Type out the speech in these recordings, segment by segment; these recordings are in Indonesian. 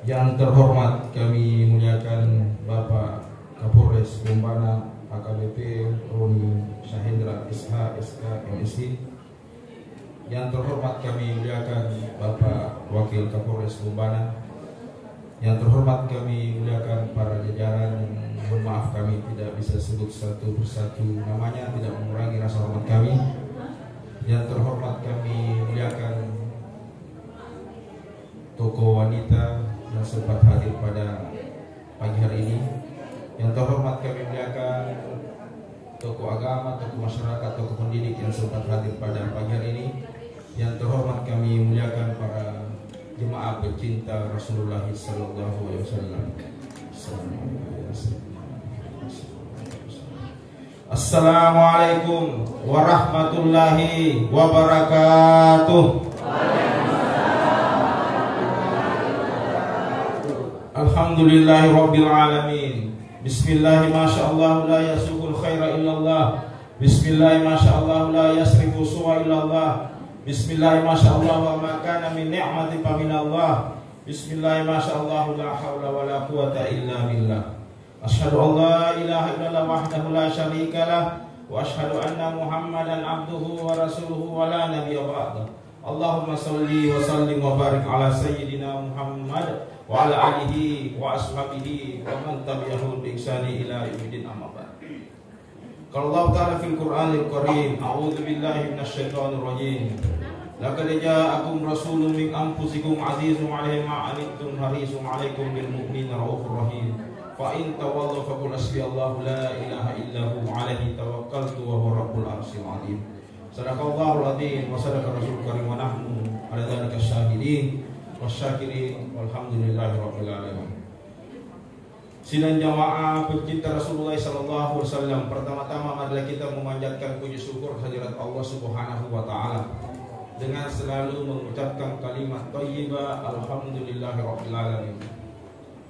Yang terhormat kami muliakan Bapak Kapolres Bombana AKBP Roni Syahendra SH SK MSI. Yang terhormat kami muliakan Bapak Wakil Kapolres Bombana. Yang terhormat kami muliakan para jajaran yang mohon maaf kami tidak bisa sebut satu persatu namanya, tidak mengurangi rasa hormat kami. Yang terhormat kami muliakan tokoh wanita yang sempat hadir pada pagi hari ini. Yang terhormat kami muliakan tokoh agama, tokoh masyarakat, tokoh pendidik yang sempat hadir pada pagi hari ini. Yang terhormat kami muliakan para jemaah pecinta Rasulullah sallallahu alaihi wasallam. Assalamualaikum warahmatullahi wabarakatuh. Alhamdulillahi rabbil alamin. Bismillahi masyaallah la yasukul khaira illallah. Bismillahi masyaallah la yasrifu su'a illallah. Bismillahi masyaallah wa ma kana min ni'mati fa minallah. Bismillahi masyaallah la haula wa la quwata illa billah. Asyhadu an la ilaha illallah wahdahu la syarika lah wa asyhadu anna Muhammadan abduhu wa rasuluhu wa la nabiyya ba'dah. Allahumma shalli wa sallim wa barik ala sayyidina Muhammad wa ala alihi wa ashabihi wa man tabi'ahum bi ihsani ila yaumil amma ba'd. Qala Allah ta'ala fil Qur'anil Karim, a'udzu billahi minasy syaithanir rajim. Laqad ja'akum rasulun min anfusikum azizun 'alaihi ma 'anittum harisun 'alaikum bil mu'minina raufur rahim. Fa in tawallaw faqul hasbiyallahu la ilaha illahu 'alaihi tawakkaltu wa huwa rabbul arsyil 'azim. Sadaqallahul 'azim wa sadaqa rasulul karim wa nahnu 'ala dzalika syahidin wasyakirin walhamdulillahi rabbil alamin. Sidang jamaah pecinta Rasulullah sallallahu alaihi wasallam, pertama-tama marilah kita memanjatkan puji syukur hadirat Allah Subhanahu wa taala dengan selalu mengucapkan kalimat thayyibah alhamdulillahi rabbil alamin.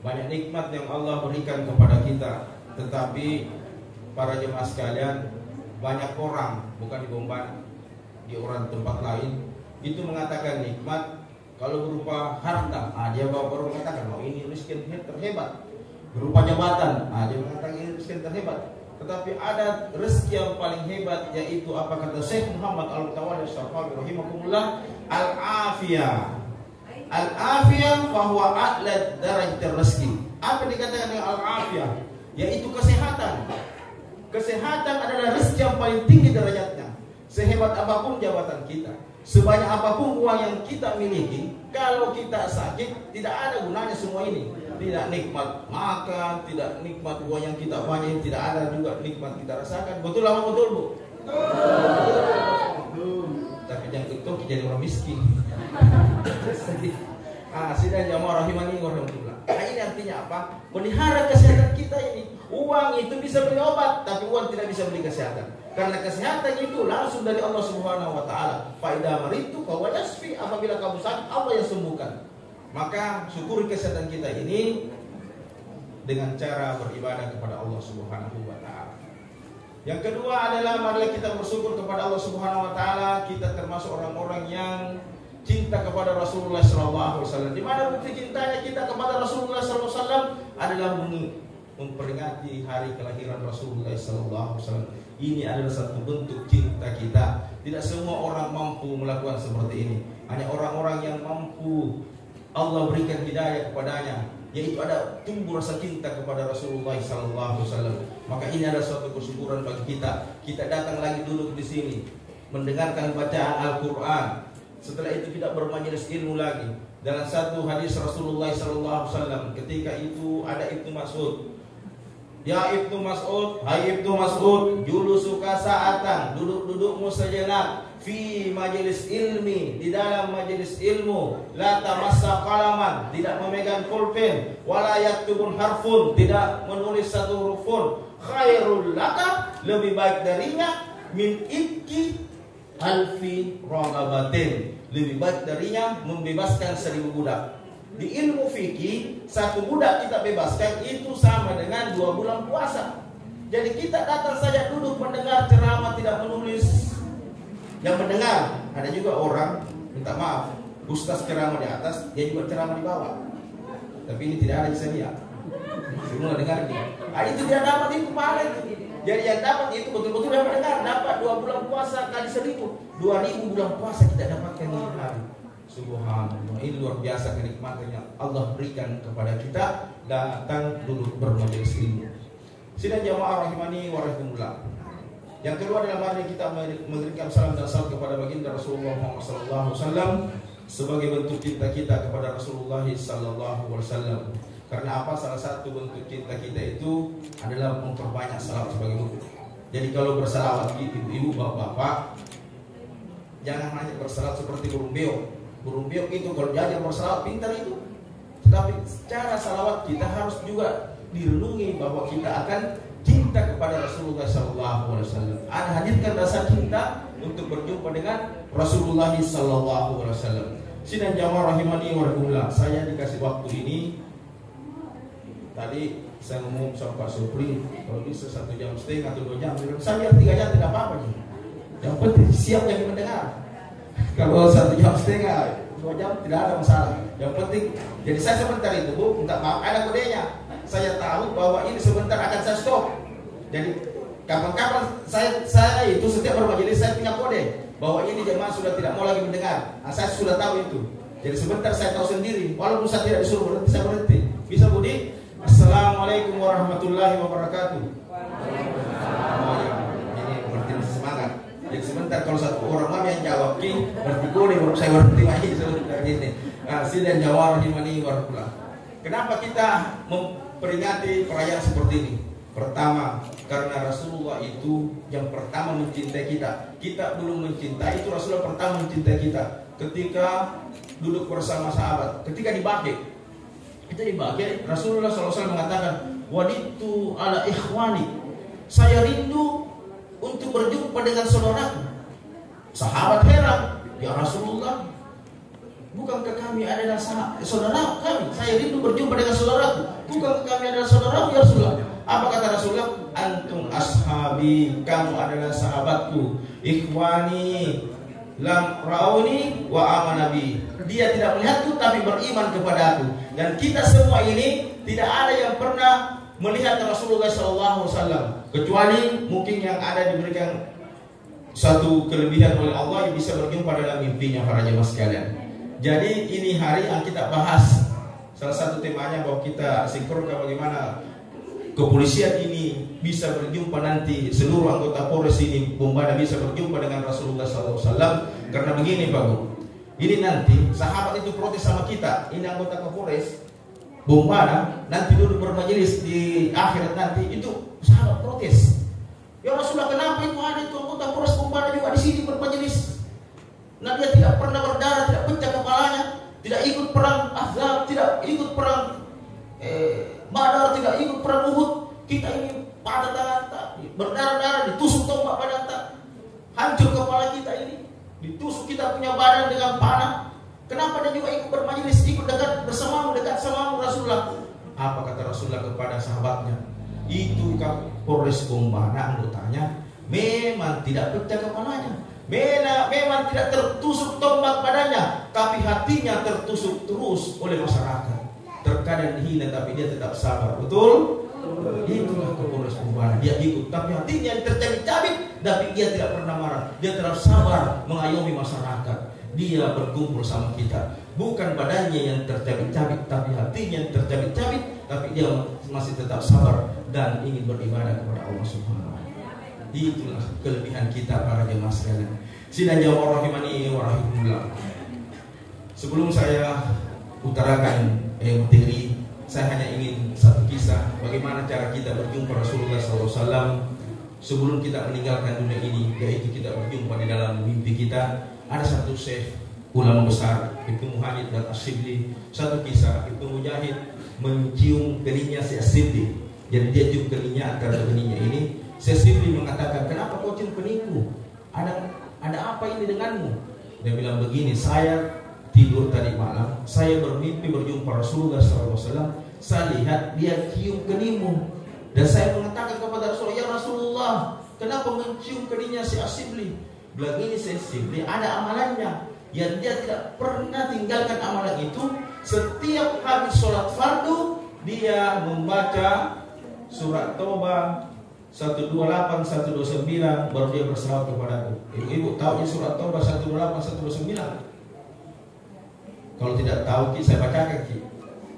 Banyak nikmat yang Allah berikan kepada kita, tetapi para jemaah sekalian, banyak orang, bukan di Bombana, di orang tempat lain, itu mengatakan nikmat kalau berupa harta, dia baru mengatakan, oh ini miskin terhebat. Berupa jabatan, dia mengatakan ini miskin terhebat. Tetapi ada rezeki yang paling hebat, yaitu apa kata Syekh Muhammad Al-Mutawalli Syarqawi rahimakumullah, al-afiyah. Al-afiyah bahwa a'la darajat rezeki. Apa dikatakan dengan al-afiyah? Yaitu kesehatan. Kesehatan adalah rezeki yang paling tinggi derajatnya. Sehebat apapun jabatan kita, sebanyak apapun uang yang kita miliki, kalau kita sakit, tidak ada gunanya semua ini. Tidak nikmat makan, tidak nikmat uang yang kita banyak, tidak ada juga nikmat kita rasakan. Betul apa betul, Bu? Betul. Tapi jangan itu jadi orang miskin. Sidang jamaah rahimani wa rahmatullah. Ini artinya apa? Pelihara kesehatan kita ini. Uang itu bisa beli obat, tapi uang tidak bisa beli kesehatan. Karena kesehatan itu langsung dari Allah Subhanahu wa taala. Fa idza maritu fa huwa yashfi, apabila kamu sakit Allah yang sembuhkan. Maka syukuri kesehatan kita ini dengan cara beribadah kepada Allah Subhanahu wa taala. Yang kedua adalah marilah kita bersyukur kepada Allah Subhanahu wa taala, kita termasuk orang-orang yang cinta kepada Rasulullah sallallahu alaihi wasallam. Di mana bukti cintanya kita kepada Rasulullah sallallahu alaihi wasallam adalah memperingati hari kelahiran Rasulullah sallallahu alaihi wasallam. Ini adalah satu bentuk cinta kita. Tidak semua orang mampu melakukan seperti ini. Hanya orang-orang yang mampu Allah berikan hidayah kepadanya, yaitu ada tumbuh rasa cinta kepada Rasulullah sallallahu alaihi wasallam. Maka ini adalah suatu kesyukuran bagi kita. Kita datang lagi duduk di sini mendengarkan bacaan Al-Qur'an. Setelah itu kita bermajelis ilmu lagi. Dalam satu hadis Rasulullah sallallahu alaihi wasallam, ketika itu ada Ibnu Mas'ud. Ya Ibnu Mas'ud, hai Ibnu Mas'ud, julusuka sa'atan, duduk-dudukmu sejenak fi majelis ilmi, di dalam majelis ilmu, la tamassa qalaman, tidak memegang pulpen, wala yaktubun harfun, tidak menulis satu huruf pun, khairul laka, lebih baik darinya, min ibki alfi ragabatin, lebih baik darinya membebaskan 1000 budak. Di ilmu fikih, satu budak kita bebaskan itu sama dengan 2 bulan puasa. Jadi kita datang saja duduk mendengar ceramah, tidak menulis. Yang mendengar, ada juga orang minta maaf, ustaz ceramah di atas, dia juga ceramah di bawah. tapi ini tidak ada di saya. Semua dengar ini. Itu dia dapat itu pahala itu. Jadi yang dapat itu betul-betul yang mendengar. Dapat 2 bulan puasa kali 1000. 2000 bulan puasa kita dapatkan ini hari. Subhanallah, ini luar biasa kenikmatan yang Allah berikan kepada kita. Datang duduk bermajelis ilmu. Sidang jamaah rahimani wa rahimakumullah. Yang kedua adalah mari kita mengirimkan salam dan salawat kepada baginda Rasulullah Muhammad sallallahu alaihi wasallam sebagai bentuk cinta kita kepada Rasulullah sallallahu alaihi wasallam. Karena apa? Salah satu bentuk cinta kita itu adalah memperbanyak salawat sebagai bentuk. Jadi kalau bersalawat ibu-ibu, bapak-bapak, jangan hanya bersalawat seperti burung beok. Burung beok itu kalau belajar bersalawat pintar itu. Tetapi cara salawat kita harus juga direnungi bahwa kita akan cinta kepada Rasulullah SAW. Ada hadirkan rasa cinta untuk berjumpa dengan Rasulullah SAW. Sidang jamaah rahimani wa rahimakumullah. Saya dikasih waktu ini. Tadi saya ngomong sama Pak Supri, kalau bisa 1,5 jam atau 2 jam. Saya biar 3 jam tidak apa-apa. Yang penting siap yang mendengar. Kalau 1,5 jam, 2 jam tidak ada masalah. Yang penting, jadi saya sebentar itu Bu, minta maaf, ada kodenya. Saya tahu bahwa ini sebentar akan saya stop. Jadi kapan-kapan saya itu setiap bermajelis saya punya kode bahwa ini jemaah sudah tidak mau lagi mendengar. Nah, saya sudah tahu itu. Jadi sebentar saya tahu sendiri. Walaupun saya tidak disuruh berhenti, saya berhenti. Bisa Budi? Assalamualaikum warahmatullahi wabarakatuh. Oh ya, ini berarti masih semangat. Jadi sebentar kalau satu orang yang jawab ki berarti kode baru saya berhenti lagi sebentar gini. Sidang jawab rahimani warahmatullah. Kenapa kita memperingati perayaan seperti ini? Pertama, karena Rasulullah itu yang pertama mencintai kita. Kita belum mencintai, itu Rasulullah pertama mencintai kita. Ketika duduk bersama sahabat, ketika dibagi, Rasulullah SAW mengatakan, waditu ala ikhwani, saya rindu untuk berjumpa dengan saudaraku. Sahabat heran, ya Rasulullah, bukankah kami adalah saudara kami? Saya rindu berjumpa dengan saudaraku. Bukankah kami adalah saudaraku ya Rasulullah? Apa kata Rasulullah? Antum ashabi, kamu adalah sahabatku. Ikhwani lam rauni wa amanabi. Dia tidak melihatku tapi beriman kepadaku. Dan kita semua ini tidak ada yang pernah melihat Rasulullah SAW kecuali mungkin yang ada diberikan satu kelebihan oleh Allah yang bisa berjumpa dalam mimpinya para jemaah sekalian. Jadi ini hari yang kita bahas salah satu temanya bahwa kita sinkronkan bagaimana kepolisian ini bisa berjumpa nanti, seluruh anggota Polres ini Bombana bisa berjumpa dengan Rasulullah SAW. Karena begini Pak Bu, ini nanti sahabat itu protes sama kita, ini anggota Kapolres Bombana nanti dulu bermajelis di akhirat nanti, itu sahabat protes. Ya Rasulullah, kenapa itu ada itu anggota Polres Bombana juga di sini bermajelis? Nah dia tidak pernah berdarah, tidak pecah kepalanya, tidak ikut perang Ahzab, tidak ikut perang Badar, tidak ikut perang Uhud. Kita ini pada tangan berdarah-darah, ditusuk tombak pada hancur kepala kita ini, ditusuk kita punya badan dengan panah. Kenapa dia juga ikut bermajelis, ikut dekat bersamamu, dekat samamu Rasulullah? Apa kata Rasulullah kepada sahabatnya? Itu Kapolres Bombana anggotanya memang tidak pecah kepalanya, memang tidak tertusuk tombak badannya, tapi hatinya tertusuk terus oleh masyarakat. Terkadang dihina tapi dia tetap sabar. Betul? Itulah Kapolres Bombana. Dia ikut tapi hatinya tercabik-cabik, tapi dia tidak pernah marah. Dia tetap sabar mengayomi masyarakat. Dia berkumpul sama kita. Bukan badannya yang tercabik-cabik, tapi hatinya yang tercabik-cabik, tapi dia masih tetap sabar dan ingin beribadah kepada Allah Subhanahu wa taala. Itulah kelebihan kita para jemaah sekalian. Sidang jamaah rahimani wa rahimakumullah. Sebelum saya utarakan materi, saya hanya ingin satu kisah bagaimana cara kita berjumpa Rasulullah SAW sebelum kita meninggalkan dunia ini, yaitu kita berjumpa di dalam mimpi kita. Ada satu syekh ulama besar Ibnu Muhammad dan As-Sibli. Satu kisah, Ibnu Mujahid mencium keningnya si As-Sibli. Jadi dia cium keningnya, antara keningnya ini si As-Sibli mengatakan, kenapa kau cium keningku? Ada apa ini denganmu? Dia bilang begini, saya tidur tadi malam, saya bermimpi berjumpa Rasulullah SAW. Saya lihat dia cium keningmu, dan saya mengatakan kepada Rasulullah, ya Rasulullah, kenapa mencium keningnya si As-Sibli? Bilang ini si Sibli ada amalannya yang dia tidak pernah tinggalkan amalan itu. Setiap setiap habis sholat fardu dia membaca surat Taubah 128, 129 baru dia bersalawat kepadaku. Ibu tahu surat Taubah 128, 129? Kalau tidak tahu saya bacakan Ki.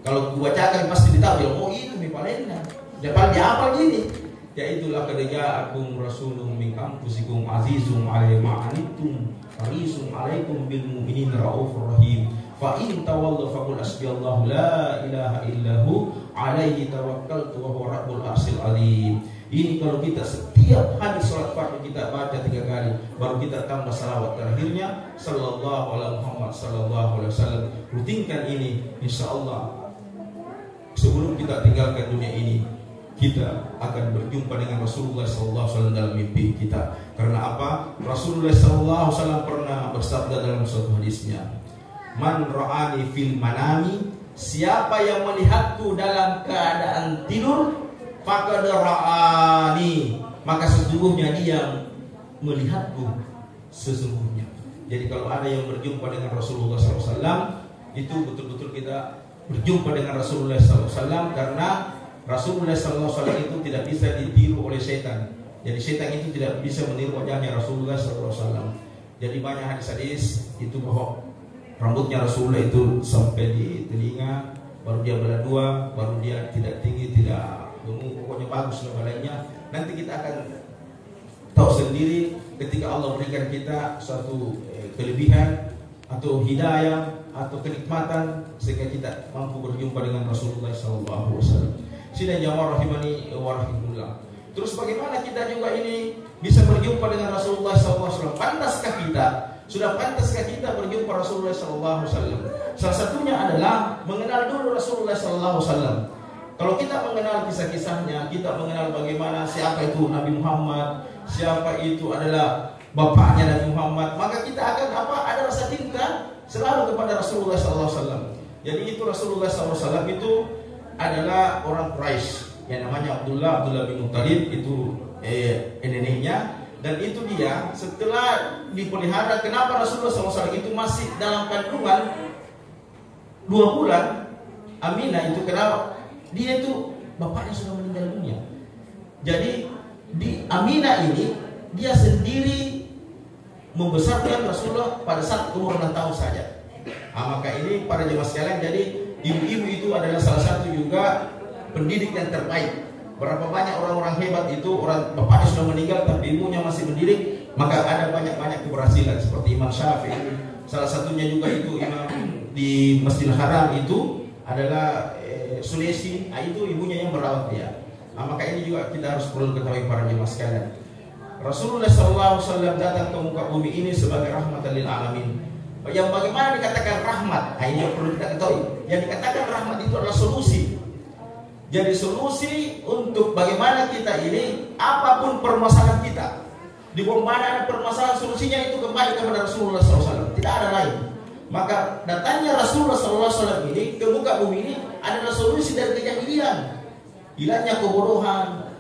Kalau bacakan pasti ditahu. Oh itu nih palingnya. Dapat dihafal gini. Ya itulah kadaya akum rasulun min anfusikum azizum alaihi ma anittum harisun alaikum bil mu'minin raufur rahim. Fa in tawallu faqul hasbiyallahu la ilaha illahu alaihi tawakkaltu wa huwa rabbul arsyil azim. Ini kalau kita setiap habis sholat fardu kita baca 3 kali, baru kita tambah salawat terakhirnya sallallahu alaihi Muhammad sallallahu alaihi wasallam. Rutinkan ini, insya Allah sebelum kita tinggalkan dunia ini kita akan berjumpa dengan Rasulullah sallallahu alaihi wasallam dalam mimpi kita. Karena apa? Rasulullah sallallahu alaihi wasallam pernah bersabda dalam suatu hadisnya, "Man ra'ani fil manami," siapa yang melihatku dalam keadaan tidur, faqad ra'ani, maka sesungguhnya dia melihatku sesungguhnya. Jadi kalau ada yang berjumpa dengan Rasulullah SAW, itu betul-betul kita berjumpa dengan Rasulullah SAW, karena Rasulullah SAW itu tidak bisa ditiru oleh setan. Jadi setan itu tidak bisa meniru wajahnya Rasulullah SAW. Jadi banyak hadis-hadis itu bahwa rambutnya Rasulullah itu sampai di telinga, baru dia belah 2, baru dia tidak tinggi, tidak pokoknya bagus lainnya. Nanti kita akan tahu sendiri ketika Allah berikan kita suatu kelebihan atau hidayah atau kenikmatan sehingga kita mampu berjumpa dengan Rasulullah SAW. Sidang jamaah rahimani wa rahimakumullah. Terus bagaimana kita juga ini bisa berjumpa dengan Rasulullah SAW? Pantaskah kita? Sudah pantaskah kita berjumpa Rasulullah SAW? Salah satunya adalah mengenal dulu Rasulullah SAW. Kalau kita mengenal kisah-kisahnya, kita mengenal bagaimana siapa itu Nabi Muhammad, siapa itu adalah bapaknya Nabi Muhammad, maka kita akan ada rasa cinta selalu kepada Rasulullah SAW. Jadi itu Rasulullah SAW itu adalah orang Quraisy yang namanya Abdullah bin Muttalib, itu neneknya. Dan itu dia setelah dipelihara. Kenapa Rasulullah SAW itu masih dalam kandungan 2 bulan? Aminah itu kenapa? Dia itu bapaknya sudah meninggal dunia. Jadi di Aminah ini dia sendiri membesarkan Rasulullah pada saat umur 6 tahun saja. Maka ini para jemaah sekalian, jadi ibu-ibu itu adalah salah satu juga pendidik yang terbaik. Berapa banyak orang-orang hebat itu orang bapaknya sudah meninggal tapi ibunya masih mendidik, maka ada banyak-banyak keberhasilan seperti Imam Syafi'i. Salah satunya juga itu imam di Masjidil Haram itu adalah Sulesi, itu ibunya yang merawat dia. Maka ini juga kita harus perlu ketahui para jemaah sekalian. Rasulullah SAW datang ke muka bumi ini sebagai rahmatan lil alamin. Yang bagaimana dikatakan rahmat? Ini yang perlu kita ketahui. Yang dikatakan rahmat itu adalah solusi. Jadi solusi untuk bagaimana kita ini apapun permasalahan kita, di mana ada permasalahan, solusinya itu kembali kepada Rasulullah SAW. Tidak ada lain. Maka datangnya Rasulullah SAW ini ke muka bumi ini adalah solusi dari kejahilian, hilangnya kebodohan,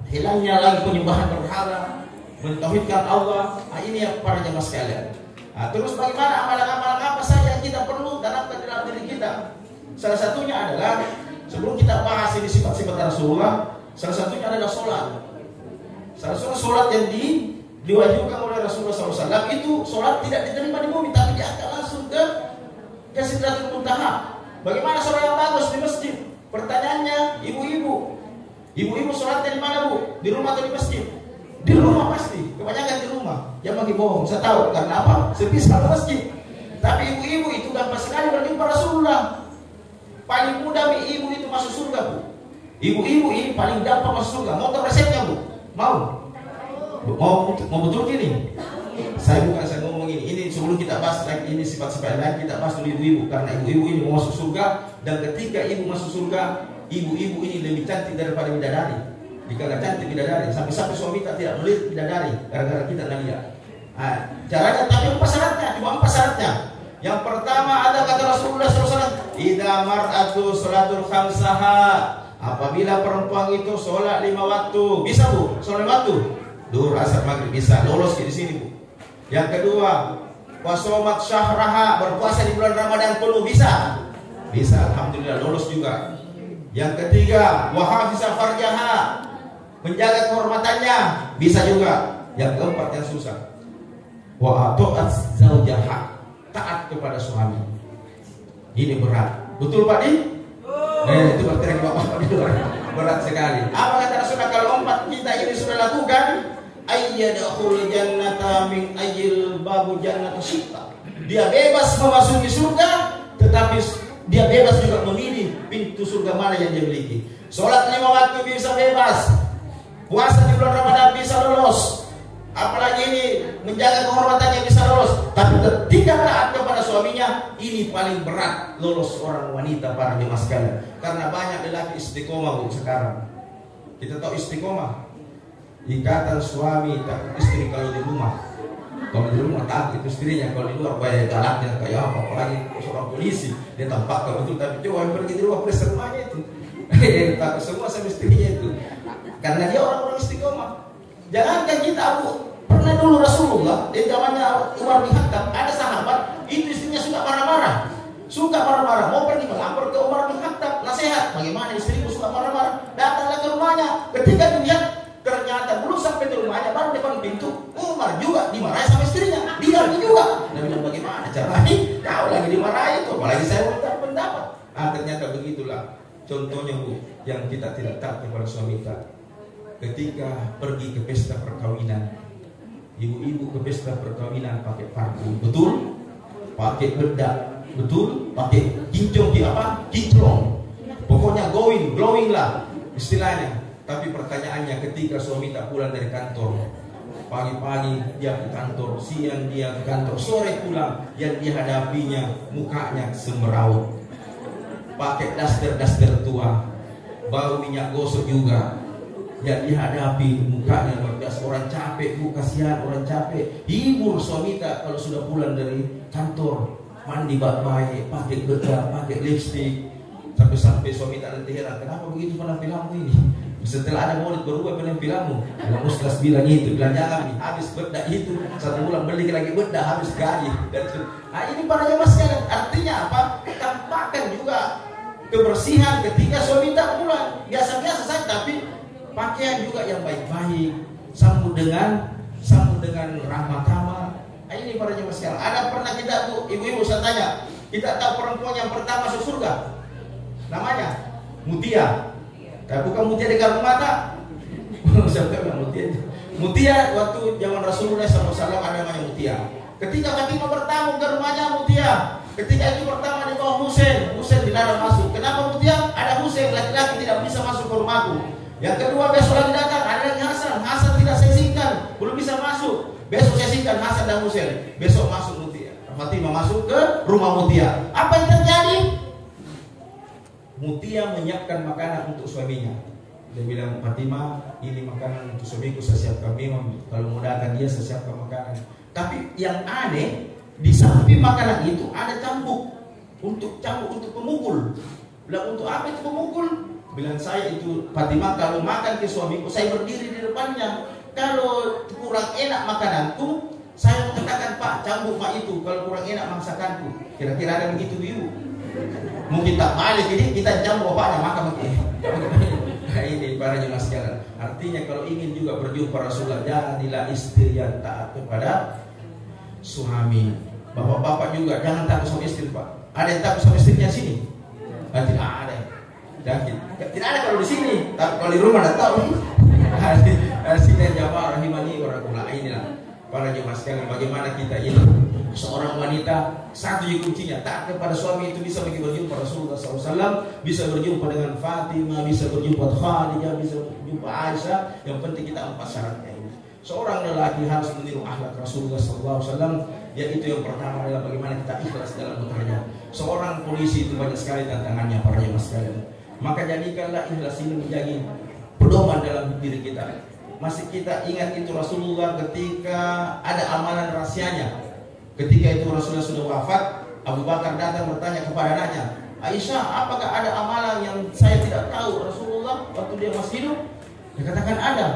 hilangnya lagi penyembahan berhala, mentauhidkan Allah. Ini yang para jemaah sekalian. Terus bagaimana amalan-amalan apa saja yang kita perlu tanamkan dalam diri kita? Salah satunya adalah, sebelum kita bahas ini sifat-sifat Rasulullah, salah satunya adalah sholat. Salah satu sholat yang diwajibkan oleh Rasulullah SAW itu sholat tidak diterima di bumi, tapi diangkat langsung ke Sidratul Muntaha. Bagaimana sholat yang bagus di masjid? Pertanyaannya, ibu-ibu sholatnya di mana bu? Di rumah atau di masjid? Di rumah pasti, kebanyakan di rumah. Jangan bagi bohong, saya tahu karena apa? Sepi sama masjid. Tapi ibu-ibu itu gampang sekali berjumpa Rasulullah. Paling mudah ibu itu masuk surga bu. Ibu-ibu ini paling gampang masuk surga. Mau tahu resepnya bu? Mau betul gini? Saya ngomong ini sebelum kita bahas lagi ini sifat-sifat lain, kita bahas dulu ibu-ibu, karena ibu-ibu ini mau masuk surga. Dan ketika ibu masuk surga, ibu-ibu ini lebih cantik daripada bidadari. Jika nggak cantik bidadari, sampai suami kita tidak melihat bidadari gara-gara kita nggak lihat. Caranya tapi apa syaratnya? Cuma 4 syaratnya. Yang pertama ada kata Rasulullah SAW, idza mar'atu sholatul khamsaha, apabila perempuan itu sholat 5 waktu, bisa bu, sholat 5 waktu, duhur, asar, maghrib, bisa lolos di sini bu. Yang kedua, wasomat syahraha, berpuasa di bulan Ramadan penuh, bisa. Bisa, alhamdulillah lolos juga. Yang ketiga, wa hafiza farjaha, menjaga kehormatannya, bisa juga. Yang keempat yang susah, wa atu'at zaujaha, taat kepada suami. Ini berat. Betul Pak Di? Itu berterima Bapak di luar. Berat sekali. Apa kata Rasulullah kalau empat kita ini sudah lakukan? Ayyadkhul jannata min ajil babu jannati syitta. Dia bebas memasuki surga, tetapi dia bebas juga memilih pintu surga mana yang dia miliki. Sholat 5 waktu bisa bebas, puasa di bulan Ramadan bisa lolos, apalagi ini menjaga kehormatannya bisa lolos. Tapi ketika taat kepada suaminya, ini paling berat lolos orang wanita para jemaah sekalian. Karena banyak lelaki istiqomah Bu sekarang. Kita tahu istiqomah, ikatan suami takut istri kalau di rumah. Kalau di rumah takut istrinya, kalau di luar banyak galaknya kayak apa, apalagi seorang polisi dia tampak betul, tapi coba yang pergi di rumah periksa rumahnya itu takut semua sama istrinya itu, karena dia orang-orang istiqomah. Jangankan kita Bu, pernah dulu Rasulullah di zamannya Umar bin Khattab ada sahabat itu istrinya suka marah-marah, mau pergi melapor ke Umar bin Khattab nasihat, bagaimana istriku suka marah-marah, datanglah ke rumahnya. Ketika dilihat ternyata belum sampai di rumahnya, baru depan pintu Umar juga dimarahi sama istrinya, dia juga. Dia bilang bagaimana caranya? Kau lagi dimarahi itu, apalagi saya minta pendapat. Ternyata begitulah contohnya Bu, yang kita tidak taat kepada suami kita. Ketika pergi ke pesta perkawinan, ibu-ibu ke pesta perkawinan pakai parfum, betul? Pakai bedak, betul? Pakai kinclong, kinclong. Pokoknya glowing lah istilahnya. Tapi pertanyaannya ketika suami tak pulang dari kantor, pagi-pagi dia ke kantor, siang dia ke kantor, sore pulang, yang dihadapinya mukanya semeraut, pakai daster tua, bau minyak gosok juga, yang dihadapi mukanya luar biasa. Orang capek Bu, kasihan orang capek. Hibur suami tak kalau sudah pulang dari kantor, mandi baik-baik, pakai bedak, pakai lipstik, sampai suami tak nanti heran, kenapa begitu penampilanmu ini? Setelah ada maulid berubah penampilanmu. Kalau Ustaz bilang itu, bilang jangan nih, habis bedak itu 1 bulan beli lagi bedak, habis gaji. Ini para jemaah sekalian, artinya apa? Tampakkan juga kebersihan ketika suami tak pulang. Biasa-biasa saja, tapi pakaian juga yang baik-baik, sambut dengan ramah-tamah. Ini para jemaah sekalian. Ada pernah kita Bu, ibu-ibu saya tanya, kita tahu perempuan yang pertama masuk surga, namanya Mutia. Bukan Mutia di karbon mata. Siapa bilang Mutia itu? Mutia waktu zaman Rasulullah SAW ada namanya Mutia. Ketika Fatimah bertamu ke rumahnya Mutia, ketika itu pertama di bawah Husain dilarang masuk. Kenapa Mutia? Ada Husain laki-laki tidak bisa masuk ke rumahku. Yang kedua besok lagi datang ada lagi Hasan tidak saya izinkan, belum bisa masuk. Besok saya izinkan Hasan dan Husain. Besok masuk Mutia. Fatimah masuk ke rumah Mutia. Apa yang terjadi? Mutia menyiapkan makanan untuk suaminya. Dia bilang, Fatimah, ini makanan untuk suamiku saya siapkan. Memang kalau mau datang dia saya siapkan makanan. Tapi yang aneh, di samping makanan itu ada cambuk untuk pemukul. Bilang, untuk apa itu pemukul? Bilang, saya itu Fatimah kalau makan ke suamiku saya berdiri di depannya. Kalau kurang enak makananku, saya mengatakan Pak, cambuk Pak itu kalau kurang enak masakanku. Kira-kira ada begitu Ibu? Mungkin tak balik, jadi kita jam bapaknya maka mungkin. Ini para jemaah sekalian. Artinya kalau ingin juga berjumpa Rasulullah, jadilah istri yang taat kepada suami. Bapak-bapak juga jangan takut sama istri Pak. Ada yang takut sama istrinya sini? Tidak ada. Tidak ada kalau di sini. Tapi kalau di rumah tidak tahu. Sini jamaah rahimani wa rahimakumullah. Inilah para jemaah sekalian, bagaimana kita ini seorang wanita, satu kuncinya taat kepada suami itu bisa berjumpa Rasulullah SAW, bisa berjumpa dengan Fatimah, bisa berjumpa Khadijah, bisa berjumpa Aisyah. Yang penting kita 4 syaratnya ini. Seorang lelaki harus meniru akhlak Rasulullah SAW, yaitu yang pertama adalah bagaimana kita ikhlas dalam bekerja. Seorang polisi itu banyak sekali tantangannya para jemaah sekalian. Maka jadikanlah ikhlas ini menjadi pedoman dalam diri kita. Masih kita ingat itu Rasulullah ketika ada amalan rahasianya. Ketika itu Rasulullah sudah wafat, Abu Bakar datang bertanya kepada anaknya, Aisyah, apakah ada amalan yang saya tidak tahu Rasulullah waktu dia masih hidup? Dia katakan ada.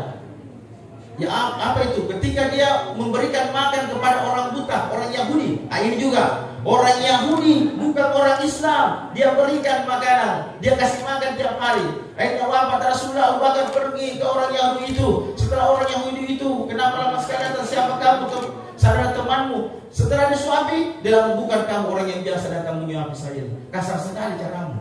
Ya apa itu? Ketika dia memberikan makan kepada orang buta, orang Yahudi. Ini juga Orang Yahudi, bukan orang Islam, dia berikan makanan, dia kasih makan tiap hari. Akhirnya wafat Rasulullah, Abu Bakar pergi ke orang Yahudi itu. Setelah orang Yahudi itu, kenapa lama sekali datang, siapa kamu, saudara temanmu? Setelah disuapi, dia bilang, bukan kamu orang yang biasa datang menyuapi saya. Kasar sekali caramu.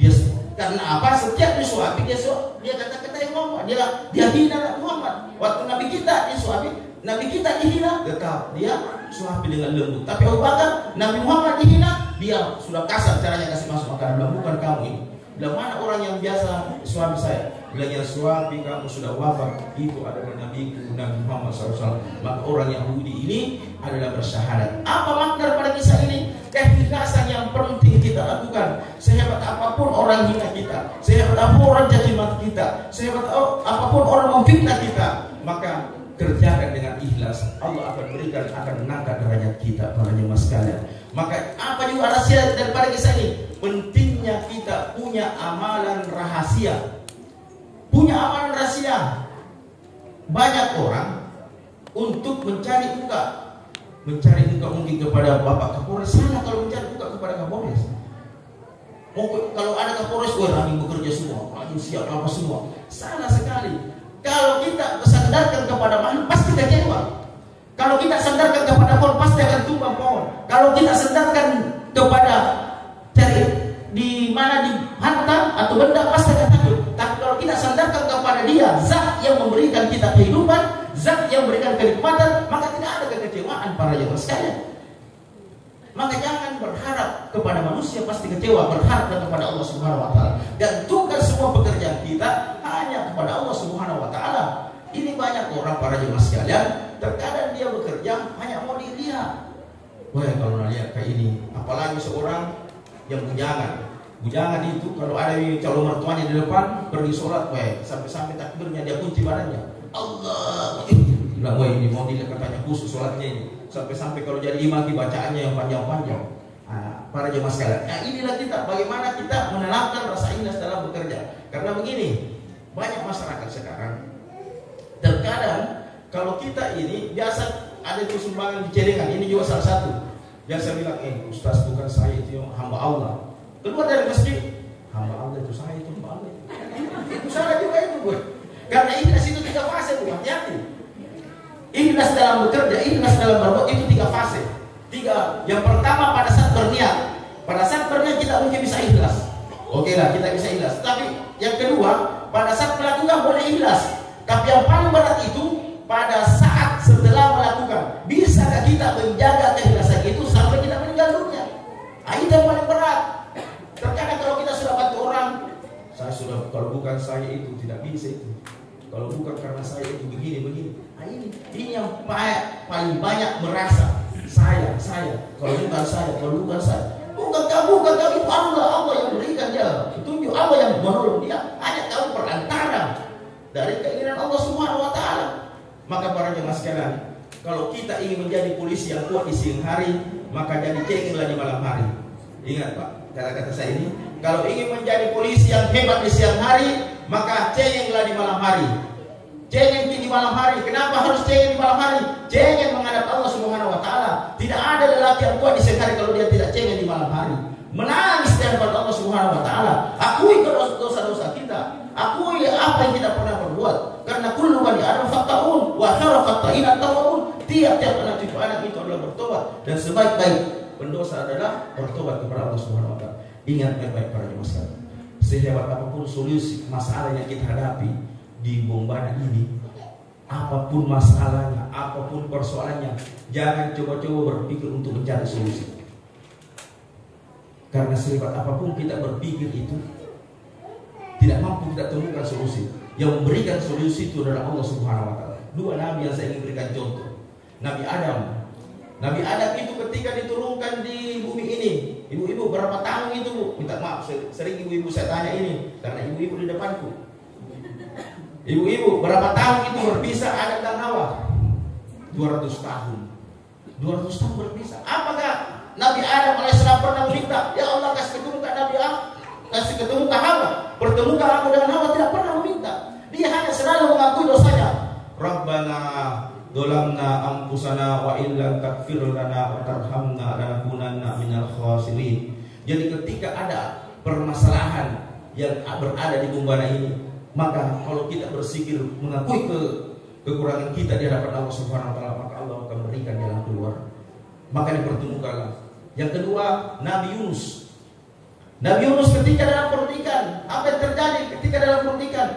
Dia karena apa? Setiap disuapi dia kata-kata yang ngomong, dia hina Muhammad. Waktu Nabi kita disuapi, Nabi kita dihina, tetap dia suapi dengan lembut. Tapi Abu Bakar, Nabi Muhammad dihina, dia sudah kasar caranya kasih masuk makanan. Bilang, bukan kamu ini. Bilang, mana orang yang biasa suami saya? Bilang, yang suapi kamu sudah wafat, itu adalah Nabi Muhammad SAW. Maka orang Yahudi ini adalah bersyahadat. Apa makna pada kisah ini? Keikhlasan yang penting kita lakukan. Sehebat apapun orang hina kita, sehebat apapun orang caci maki kita, sehebat apapun orang memfitnah kita, maka kerjakan dengan ikhlas. Allah akan berikan, akan mengangkat derajat kita, para jemaah sekalian. Maka apa juga rahasia daripada kisah ini? Pentingnya kita punya amalan rahasia. Punya amalan rahasia. Banyak orang untuk mencari muka mungkin kepada Bapak Kapolres. Salah kalau mencari muka kepada Kapolres. Kalau ada Kapolres, kami bekerja semua, kami siap apa semua. Salah sekali. Kalau kita sandarkan kepada makhluk, pasti kecewa. Kalau kita sandarkan kepada pohon, pasti akan tumbang pohon. Kalau kita sandarkan kepada cari di mana dihantam atau benda, pasti akan takut. Tapi kalau kita sandarkan kepada Dia, zat yang memberikan kita kehidupan, zat yang memberikan kenikmatan, maka tidak ada kekecewaan, para jemaah sekalian. Maka jangan berharap kepada manusia, pasti kecewa. Berharap kepada Allah Subhanahu wa taala. Gantungkan semua pekerjaan kita hanya kepada Allah Subhanahu wa taala. Ini banyak orang, para jemaah sekalian, terkadang dia bekerja hanya mau dilihat. Wah, kalau lihat kayak ini, apalagi seorang yang bujangan itu kalau ada calon mertuanya di depan pergi sholat, sampai takbirnya dia kunci badannya. Allah, bilang, ini mau dilihat katanya khusus sholatnya ini. Sampai kalau jadi imam bacaannya yang panjang-panjang. Para jemaah sekalian, inilah kita, bagaimana kita menanamkan rasa ikhlas dalam bekerja. Karena begini, banyak masyarakat sekarang terkadang kalau kita ini biasa ada itu sumbangan di celengan, ini juga salah satu. Biasa bilang, Ustaz, bukan saya itu hamba Allah. Keluar dari masjid, hamba Allah itu saya, itu hamba Allah. Itu salah juga itu, gue. Karena ikhlas itu 3 fase, bukan hati. Ikhlas dalam bekerja, ikhlas dalam berbuat itu 3 fase. 3. Yang pertama pada saat berniat. Pada saat berniat kita mungkin bisa ikhlas. Oke lah, kita bisa ikhlas. Tapi yang kedua, pada saat melakukan boleh ikhlas. Tapi yang paling berat itu pada saat setelah melakukan. Bisakah kita menjaga keikhlasan itu sampai kita meninggal dunia? Itu yang paling berat. Terkadang kalau kita sudah bantu orang, kalau bukan saya itu tidak bisa itu. Kalau bukan karena saya itu begini. Ini yang paling banyak merasa saya. Kalau bukan saya. Bukan kamu itu Allah yang berikan dia. Petunjuk Allah yang menolong dia. Hanya kamu perantara dari keinginan Allah Subhanahu wa taala. Maka para jemaah sekalian, kalau kita ingin menjadi polisi yang kuat di siang hari, maka jadi cengenlah di malam hari. Ingat Pak, kata-kata saya ini, kalau ingin menjadi polisi yang hebat di siang hari, maka cengenlah di malam hari. Cengeng di malam hari. Kenapa harus cengeng di malam hari? Cengeng menghadap Allah Subhanahu wa taala. Tidak ada lelaki yang kuat di siang hari kalau dia tidak cengeng di malam hari. Menangis di hadapan Allah Subhanahu wa taala. Akui dosa-dosa kita. Akui apa yang kita pernah berbuat. Karena kullu bani Adam khata'un wa khairu khata'in at-tawwabun. Tiap-tiap anak cucu anak itu adalah bertobat, dan sebaik-baik pendosa adalah bertobat kepada Allah Subhanahu wa taala. Ingat baik-baik para jemaah sekalian. Sehebat apapun solusi masalah yang kita hadapi di Bombana ini, apapun masalahnya, apapun persoalannya, jangan coba-coba berpikir untuk mencari solusi. Karena sehebat apapun kita berpikir itu, tidak mampu kita temukan solusi. Yang memberikan solusi itu adalah Allah Subhanahu wa taala. 2 nabi yang saya ingin berikan contoh. Nabi Adam itu ketika diturunkan di bumi ini, ibu-ibu berapa tahun itu, Bu? Minta maaf, sering ibu-ibu saya tanya ini karena ibu-ibu di depanku. Ibu-ibu berapa tahun itu berpisah Adam dan Hawa? 200 tahun. 200 tahun berpisah. Apakah Nabi Adam alaihissalam pernah meminta, ya Allah kasih ketemu ke Nabi Adam, kasih ketemu ke Hawa, pertemukan aku dengan Hawa? Tidak pernah meminta. Dia hanya selalu mengakui dosanya. Rabbana dolamna anfusana wa illam taghfir lana wa tarhamna lanakunanna minal khasirin. Jadi ketika ada permasalahan yang berada di Bumbana ini, maka kalau kita bersikir mengakui kekurangan kita di hadapan Allah Subhanahu wa taala, maka Allah akan berikan jalan keluar. Maka dipertemukanlah. Yang kedua, Nabi Yunus. Nabi Yunus ketika dalam perut ikan, apa yang terjadi ketika dalam perut ikan?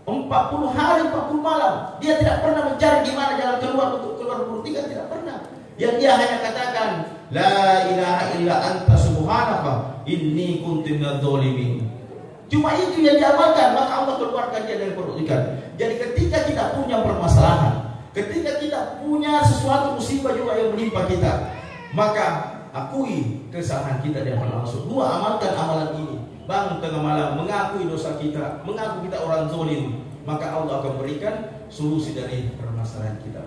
40 hari 40 malam dia tidak pernah mencari gimana jalan keluar untuk keluar perut ikan, tidak pernah. Yang dia hanya katakan, la ilaha illa anta subhanaka inni kuntu minadz dzalimin. Cuma itu yang diamalkan, maka Allah keluarkan dia dari perut ikan. Jadi ketika kita punya permasalahan, ketika kita punya sesuatu musibah juga yang menimpa kita, maka akui kesalahan kita di hadapan Allah. Dua, amalkan amalan ini. Bangun tengah malam, mengakui dosa kita, mengaku kita orang zalim, maka Allah akan berikan solusi dari permasalahan kita.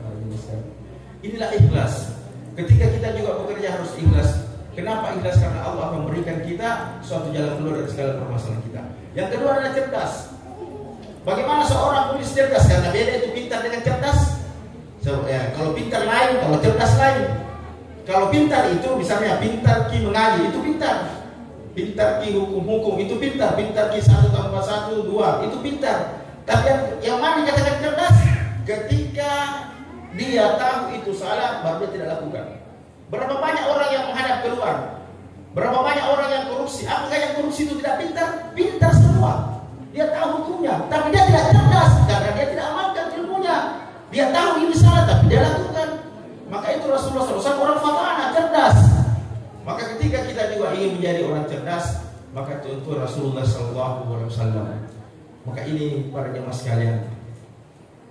Inilah ikhlas. Ketika kita juga bekerja harus ikhlas. Kenapa ikhlas? Karena Allah akan berikan kita suatu jalan keluar dari segala permasalahan kita. Yang kedua adalah cerdas. Bagaimana seorang polisi cerdas? Karena beda itu pintar dengan cerdas. Kalau pintar lain, kalau cerdas lain. Kalau pintar itu misalnya pintar ki mengaji itu pintar. Pintar ki hukum itu pintar. Pintar ki 1 tambah 1 2 itu pintar. Tapi yang mana dikatakan cerdas? Ketika dia tahu itu salah, baru dia tidak lakukan. Berapa banyak orang yang menghadap keluar? Berapa banyak orang yang korupsi? Apakah yang korupsi itu tidak pintar? Pintar semua. Dia tahu hukumnya, tapi dia tidak cerdas karena dia tidak amalkan ilmunya. Dia tahu ini salah, tapi dia lakukan. Maka itu Rasulullah SAW orang fatana, cerdas. Maka ketika kita juga ingin menjadi orang cerdas, maka contoh Rasulullah SAW. Maka ini para jemaah sekalian.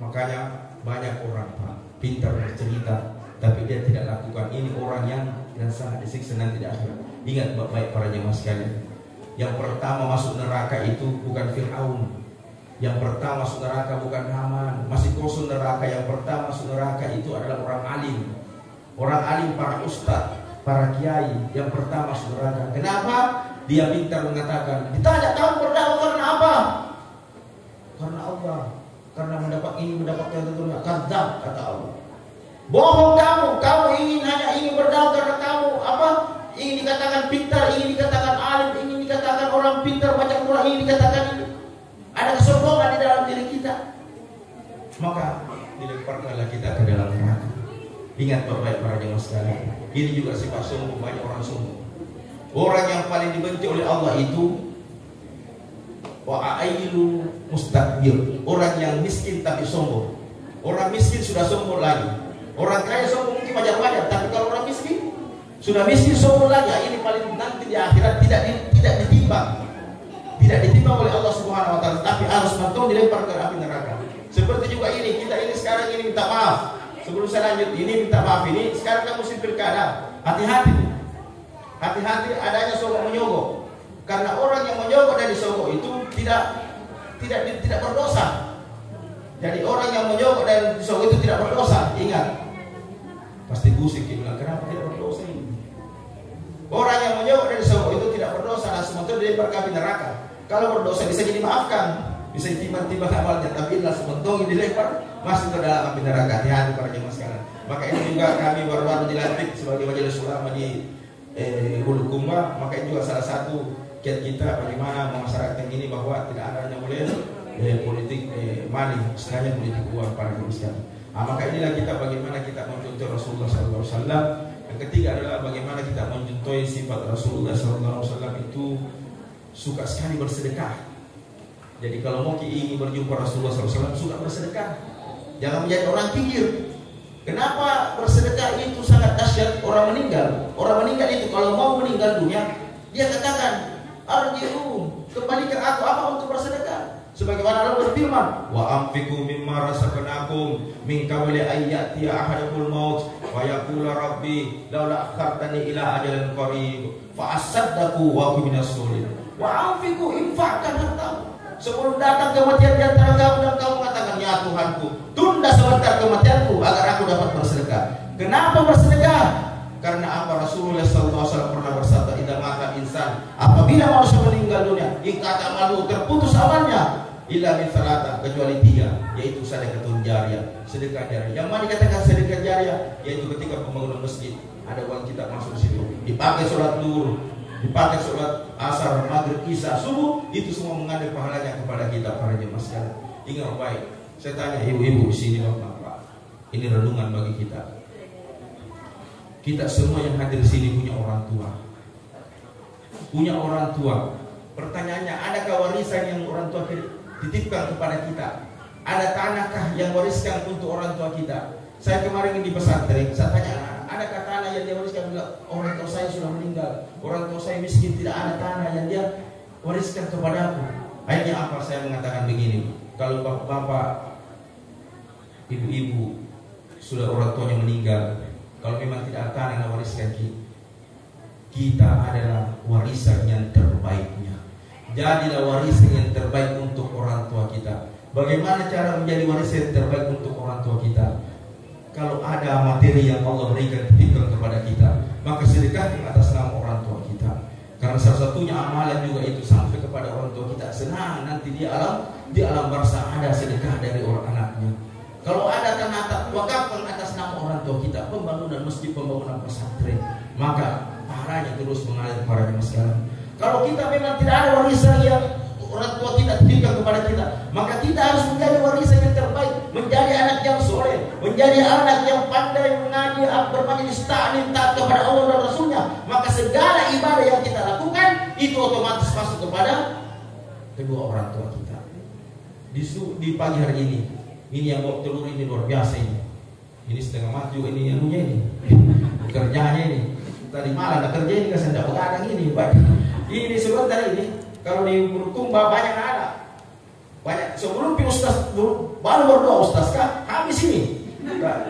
Makanya banyak orang pintar bercerita, tapi dia tidak lakukan. Ini orang yang sangat disiksa nanti di akhirat. Ingat baik-baik para jemaah sekalian. Yang pertama masuk neraka itu bukan Fir'aun. Yang pertama masuk neraka bukan Haman. Masih kosong neraka. Yang pertama masuk neraka itu adalah orang alim. Orang alim, para ustaz, para kiai. Yang pertama masuk neraka. Kenapa? Dia pintar mengatakan. Ditanya, kamu berdakwah karena apa? Karena Allah. Karena mendapatkan tentunya. Kadzab, kata Allah. Bohong kamu hanya ingin berdakwah karena kamu apa? Ingin dikatakan pintar, ingin dikatakan alim, ingin dikatakan orang pintar baca Quran, ingin dikatakan ini. Ada kesombongan di dalam diri kita. Maka dilemparkanlah kita ke dalam neraka. Ingat baik-baik para jemaah sekalian. Ini juga sifat sombong, banyak orang sombong. Orang yang paling dibenci oleh Allah itu wa'ailu mustakbir. Orang yang miskin tapi sombong. Orang miskin sudah sombong lagi. Orang kaya sombong mungkin wajar-wajar, tapi kalau orang miskin sudah miskin sombong lagi, ini paling nanti di akhirat tidak ditimbang. Tidak ditimbang oleh Allah Subhanahu wa taala, tapi harus mentok dilempar ke api neraka. Seperti juga ini, kita ini sekarang ini minta maaf. Sebelum saya lanjut, ini minta maaf ini sekarang kan musim pilkada. Hati-hati. Hati-hati adanya sogok menyogok. Karena orang yang menyogok dari sogok itu tidak berdosa. Jadi orang yang menyogok dari sogok itu tidak berdosa. Ingat. Pasti busik dia bilang, kenapa tidak berdosa ini? Orang yang menyogok dari sogok itu tidak berdosa, nah sementara dilempar ke api neraka. Kalau berdosa bisa jadi maafkan, bisa tiba-tiba amalnya, tapi lah sementara dilempar masuk ke dalam api neraka. Hati-hati para jemaah sekalian. Maka ini juga kami baru-baru dilantik sebagai majelis ulama di Bulukumba. Maka ini juga salah satu kiat kita bagaimana memasyarakatkan ini bahwa tidak ada yang boleh politik money, istilahnya politik uang para jemaah sekalian. Maka inilah kita bagaimana kita mencontoh Rasulullah SAW. Yang ketiga adalah bagaimana kita mencontoh sifat Rasulullah SAW itu suka sekali bersedekah. Jadi kalau mau ingin berjumpa Rasulullah SAW suka bersedekah. Jangan menjadi orang pikir. Kenapa bersedekah itu sangat dahsyat? Orang meninggal itu kalau mau meninggal dunia, dia katakan, arji'u, kembalikan aku apa untuk bersedekah. Sebagaimana Allah berfirman, wa anfiqu mimma razaqnakum min qabli an ya'tiya ahadakumul maut wa yaqula rabbi laula akhartani ila ajalin qarib fa asaddaqu wa aku minas solihin. Wa anfiqu, infakkan hartamu sebelum datang kematian di antara kamu dan kamu mengatakan, ya Tuhanku, tunda sebentar kematianku agar aku dapat bersedekah. Kenapa bersedekah? Karena apa? Rasulullah SAW pernah bersabda, idza mata insan, apabila manusia meninggal dunia, ikata malu, terputus amalnya. illa min salata, kecuali 3, yaitu sedekah jariah. Sedekah jariah. Yang mana dikatakan sedekah jariah? Yaitu ketika pembangunan masjid, ada uang kita masuk di situ, dipakai sholat zuhur, dipakai sholat asar, maghrib, isya, subuh, itu semua mengalir pahalanya kepada kita para jemaah sekalian. Ingat baik. Saya tanya ibu-ibu di sini, bapak, ini renungan bagi kita. Kita semua yang hadir di sini punya orang tua. Punya orang tua. Pertanyaannya, adakah warisan yang orang tua titipkan kepada kita? Ada tanahkah yang wariskan untuk orang tua kita? Saya kemarin di pesantren, saya tanya, adakah tanah yang dia wariskan? Orang tua saya sudah meninggal, orang tua saya miskin, tidak ada tanah yang dia wariskan kepada aku. Akhirnya apa? Saya mengatakan begini, kalau bapak-bapak, ibu-ibu sudah orang tuanya meninggal, kalau memang tidak ada tanah yang wariskan kita adalah warisan yang terbaiknya. Jadilah warisan yang terbaik untuk orang tua kita. Bagaimana cara menjadi warisan yang terbaik untuk orang tua kita? Kalau ada materi yang Allah berikan titipkan kepada kita, maka sedekahkan atas nama orang tua kita. Karena salah satunya amalan juga itu sampai kepada orang tua kita. Senang nanti di alam barzah ada sedekah dari orang anaknya. Kalau ada tanah wakafkan atas nama orang tua kita, pembangunan masjid, pembangunan pesantren, maka pahalanya terus mengalir para jemaah sekalian. Kalau kita memang tidak ada warisan yang orang tua tidak titipkan kepada kita, maka kita harus menjadi warisan yang terbaik, menjadi anak yang soleh, menjadi anak yang pandai mengaji, bermajelis ta'lim, taat kepada Allah dan Rasulnya. Maka segala ibadah yang kita lakukan itu otomatis masuk kepada kedua orang tua kita. Di pagi hari ini yang bawa telur ini luar biasa ini. Ini setengah mati juga ini yang punya ini. Kerjanya ini. Tadi malam nak kerja ini saya tidak begadang ini. Ini sebentar ini. Kalau di Bulukumba banyak ada. Banyak sebelum ustaz baru berdoa ustaz kah habis ini.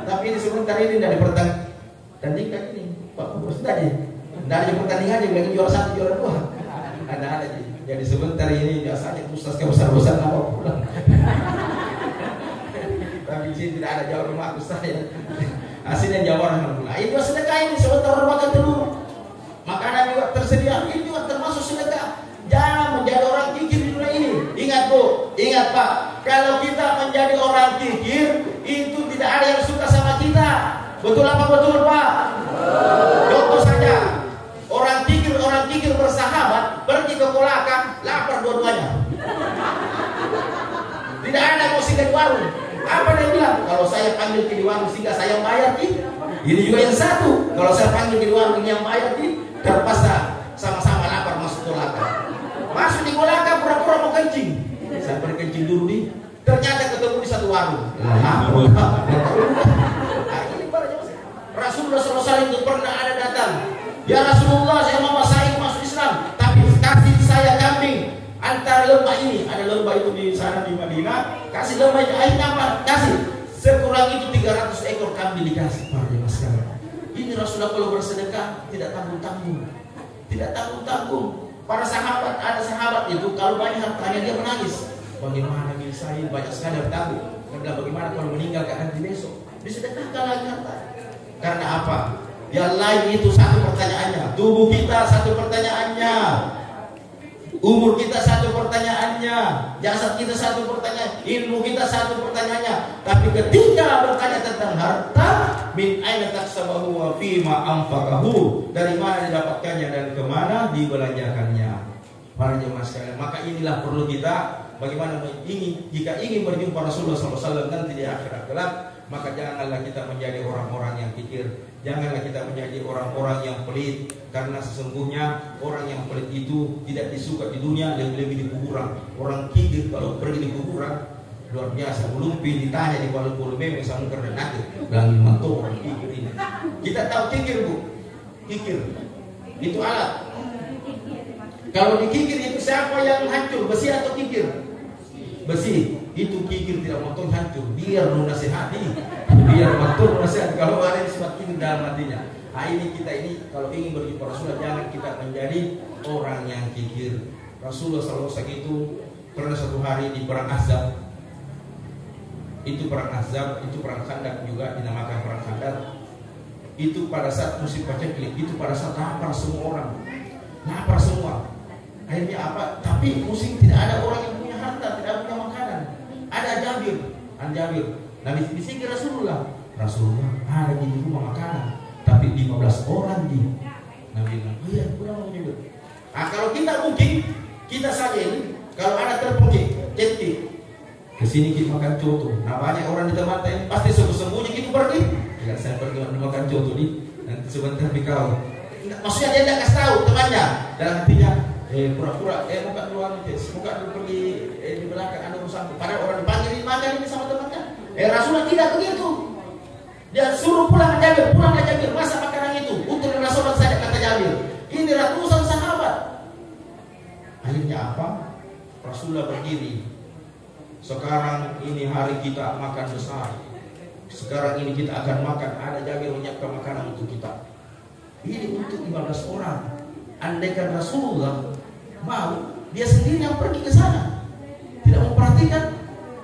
Tapi ini sebentar ini dari pertandingan ini Pak Bos tadi. Dari pertandingan dia bilang juara 1 juara 2. Ada jadi sebentar ini biasanya ustaz besar-besar apa pulang. Tapi di sini tidak ada jauh rumah ustaz ya. Hasilnya jawab alhamdulillah. Itu sedekah ini sebentar makan telur. Makanan juga tersedia. Ini juga termasuk sedekah. Jangan menjadi orang kikir di dunia ini. Ingat Bu, ingat Pak, kalau kita menjadi orang kikir, itu tidak ada yang suka sama kita. Betul apa betul Pak? Contoh saja, orang kikir bersahabat, pergi ke Kolaka, lapar dua-duanya. Tidak ada mau singgah di warung. Apa dia bilang? Kalau saya panggil di warung singgah saya bayar ini juga yang satu. Kalau saya panggil di warung ini yang bayar terpaksa sama-sama lapar masuk Kolaka. Masuk di Kolaka pura-pura mau kencing. Saya pergi kencing dulu ternyata ketemu di satu warung. Rasulullah SAW itu pernah ada datang. Ya Rasulullah, saya mau masuk Islam, tapi kasih saya kambing. Antara lembah ini, ada lembah itu di sana di Madinah, kasih lembah itu air apa? Kasih sekurang itu 300 ekor kambing dikasih para jemaah sekalian. Ini Rasulullah kalau bersedekah tidak tanggung-tanggung, tidak tanggung-tanggung. Para sahabat, ada sahabat itu kalau banyak hartanya dia menangis. Bagaimana saya banyak sekali bertanggung. Dia bilang bagaimana kalau meninggal nanti besok disedekahkan lagi harta. Karena apa? Yang lain itu satu pertanyaannya, tubuh kita satu pertanyaannya. Umur kita satu pertanyaannya, jasad kita satu pertanyaan, ilmu kita satu pertanyaannya. Tapi ketika bertanya tentang harta, min aina taksabahu wa fima anfaqahu, dari mana didapatkannya dan kemana dibelanjakannya. Para jemaah sekalian, maka inilah perlu kita bagaimana jika ingin berjumpa Rasulullah SAW nanti di akhirat kelak, maka janganlah kita menjadi orang-orang yang pikir. Janganlah kita menjadi orang-orang yang pelit, karena sesungguhnya orang yang pelit itu tidak disuka di dunia, lebih-lebih di kuburan. Orang kikir kalau pergi di kuburan luar biasa. Belum ditanya di Kuala Lumpur memang sama kerja nakir. Bilang mantu orang kikir ini. Kita tahu kikir Bu, kikir itu alat. Kalau di kikir itu siapa yang hancur, besi atau kikir? Besi. Itu kikir tidak motong hancur, biar menasihati, biar betul menasihati. Kalau ada yang sifat kikir dalam hatinya. Nah ini kita ini kalau ingin berjumpa Rasulullah, jangan kita menjadi orang yang kikir. Rasulullah SAW itu pernah satu hari di perang Ahzab. Itu perang Ahzab, itu perang Khandaq juga dinamakan perang Khandaq. Itu pada saat musim paceklik, itu pada saat lapar semua orang, lapar semua. Akhirnya apa? Tapi musim tidak ada orang yang punya harta, tidak punya makanan. An Jabir. Nabi bisiki Rasulullah ada di rumah makanan, tapi 15 orang di. Nabi bilang, oh iya, kurang juga. Kalau kita mungkin kita saja ini, kalau ada telepon cetik kesini kita makan coto. Nah banyak orang di tempat ini pasti sembunyi kita pergi. Ya saya pergi makan coto nih, nanti sebentar dikau. Maksudnya dia tidak kasih tahu temannya. Dalam hatinya, pura-pura, buka duluan, buka dulu pergi di belakang ada urusan. Padahal orang dipanggil makan ini sama temannya. Rasulullah tidak begitu. Dia suruh pulang Jabir, masa makanan itu untuk Rasulullah saja, kata Jabir. Ini ratusan sahabat. Akhirnya apa? Rasulullah berdiri. Sekarang ini hari kita makan besar. Sekarang ini kita akan makan. Ada Jabir menyiapkan makanan untuk kita. Ini untuk 15 orang. Andaikan Rasulullah mau, dia sendiri yang pergi ke sana, tidak memperhatikan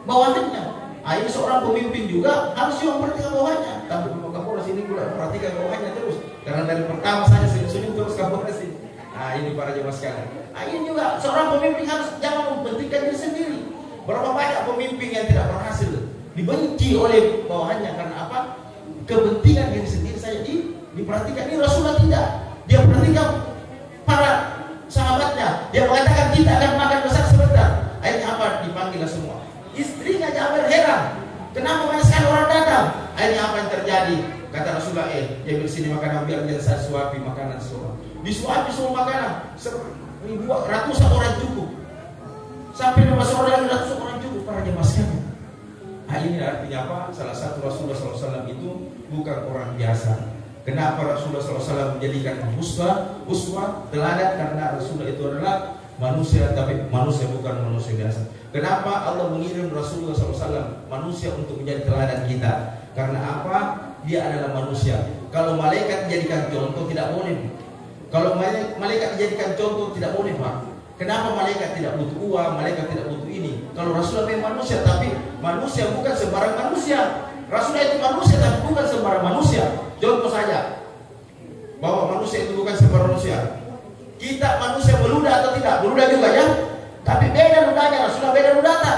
bawahannya. Ini seorang pemimpin juga harus yang memperhatikan bawahannya. Tapi Kapolres ini pula memperhatikan bawahannya terus. Karena dari pertama saja senyum-senyum terus Kapolres ini. Ini para jemaah sekalian. Ini juga seorang pemimpin harus jangan mempentingkan diri sendiri. Berapa banyak pemimpin yang tidak berhasil dibenci oleh bawahannya karena apa? Kepentingan diri sendiri saja diperhatikan. Ini Rasulullah tidak. Dia perhatikan para sahabatnya. Dia mengatakan kita akan makan besar sebentar. Akhirnya apa? Dipanggillah semua. Istrinya Jabir heran, kenapa banyak sekali orang datang? Akhirnya apa yang terjadi? Kata Rasulullah, Jabir sini makanan biar dia saya suapi makanan semua. Disuapi semua makanan, ratusan orang cukup. Sampai 15 orang, ratusan orang cukup para jemaah sekalian. Ini artinya apa? Salah satu Rasulullah SAW itu bukan orang biasa. Kenapa Rasulullah SAW menjadikan uswah teladan? Karena Rasulullah itu adalah manusia, tapi manusia bukan manusia biasa. Kenapa Allah mengirim Rasulullah SAW manusia untuk menjadi teladan kita? Karena apa? Dia adalah manusia. Kalau malaikat dijadikan contoh tidak boleh. Kalau malaikat dijadikan contoh tidak boleh, Pak. Kenapa malaikat tidak butuh uang, malaikat tidak butuh ini? Kalau Rasulullah memang manusia, tapi manusia bukan sembarang manusia. Rasulullah itu manusia, tapi bukan sembarang manusia. Contoh saja, bahwa manusia itu bukan sembarang manusia. Kita manusia meludah atau tidak? Meludah juga ya. Tapi beda ludahnya, Rasulullah beda ludahnya.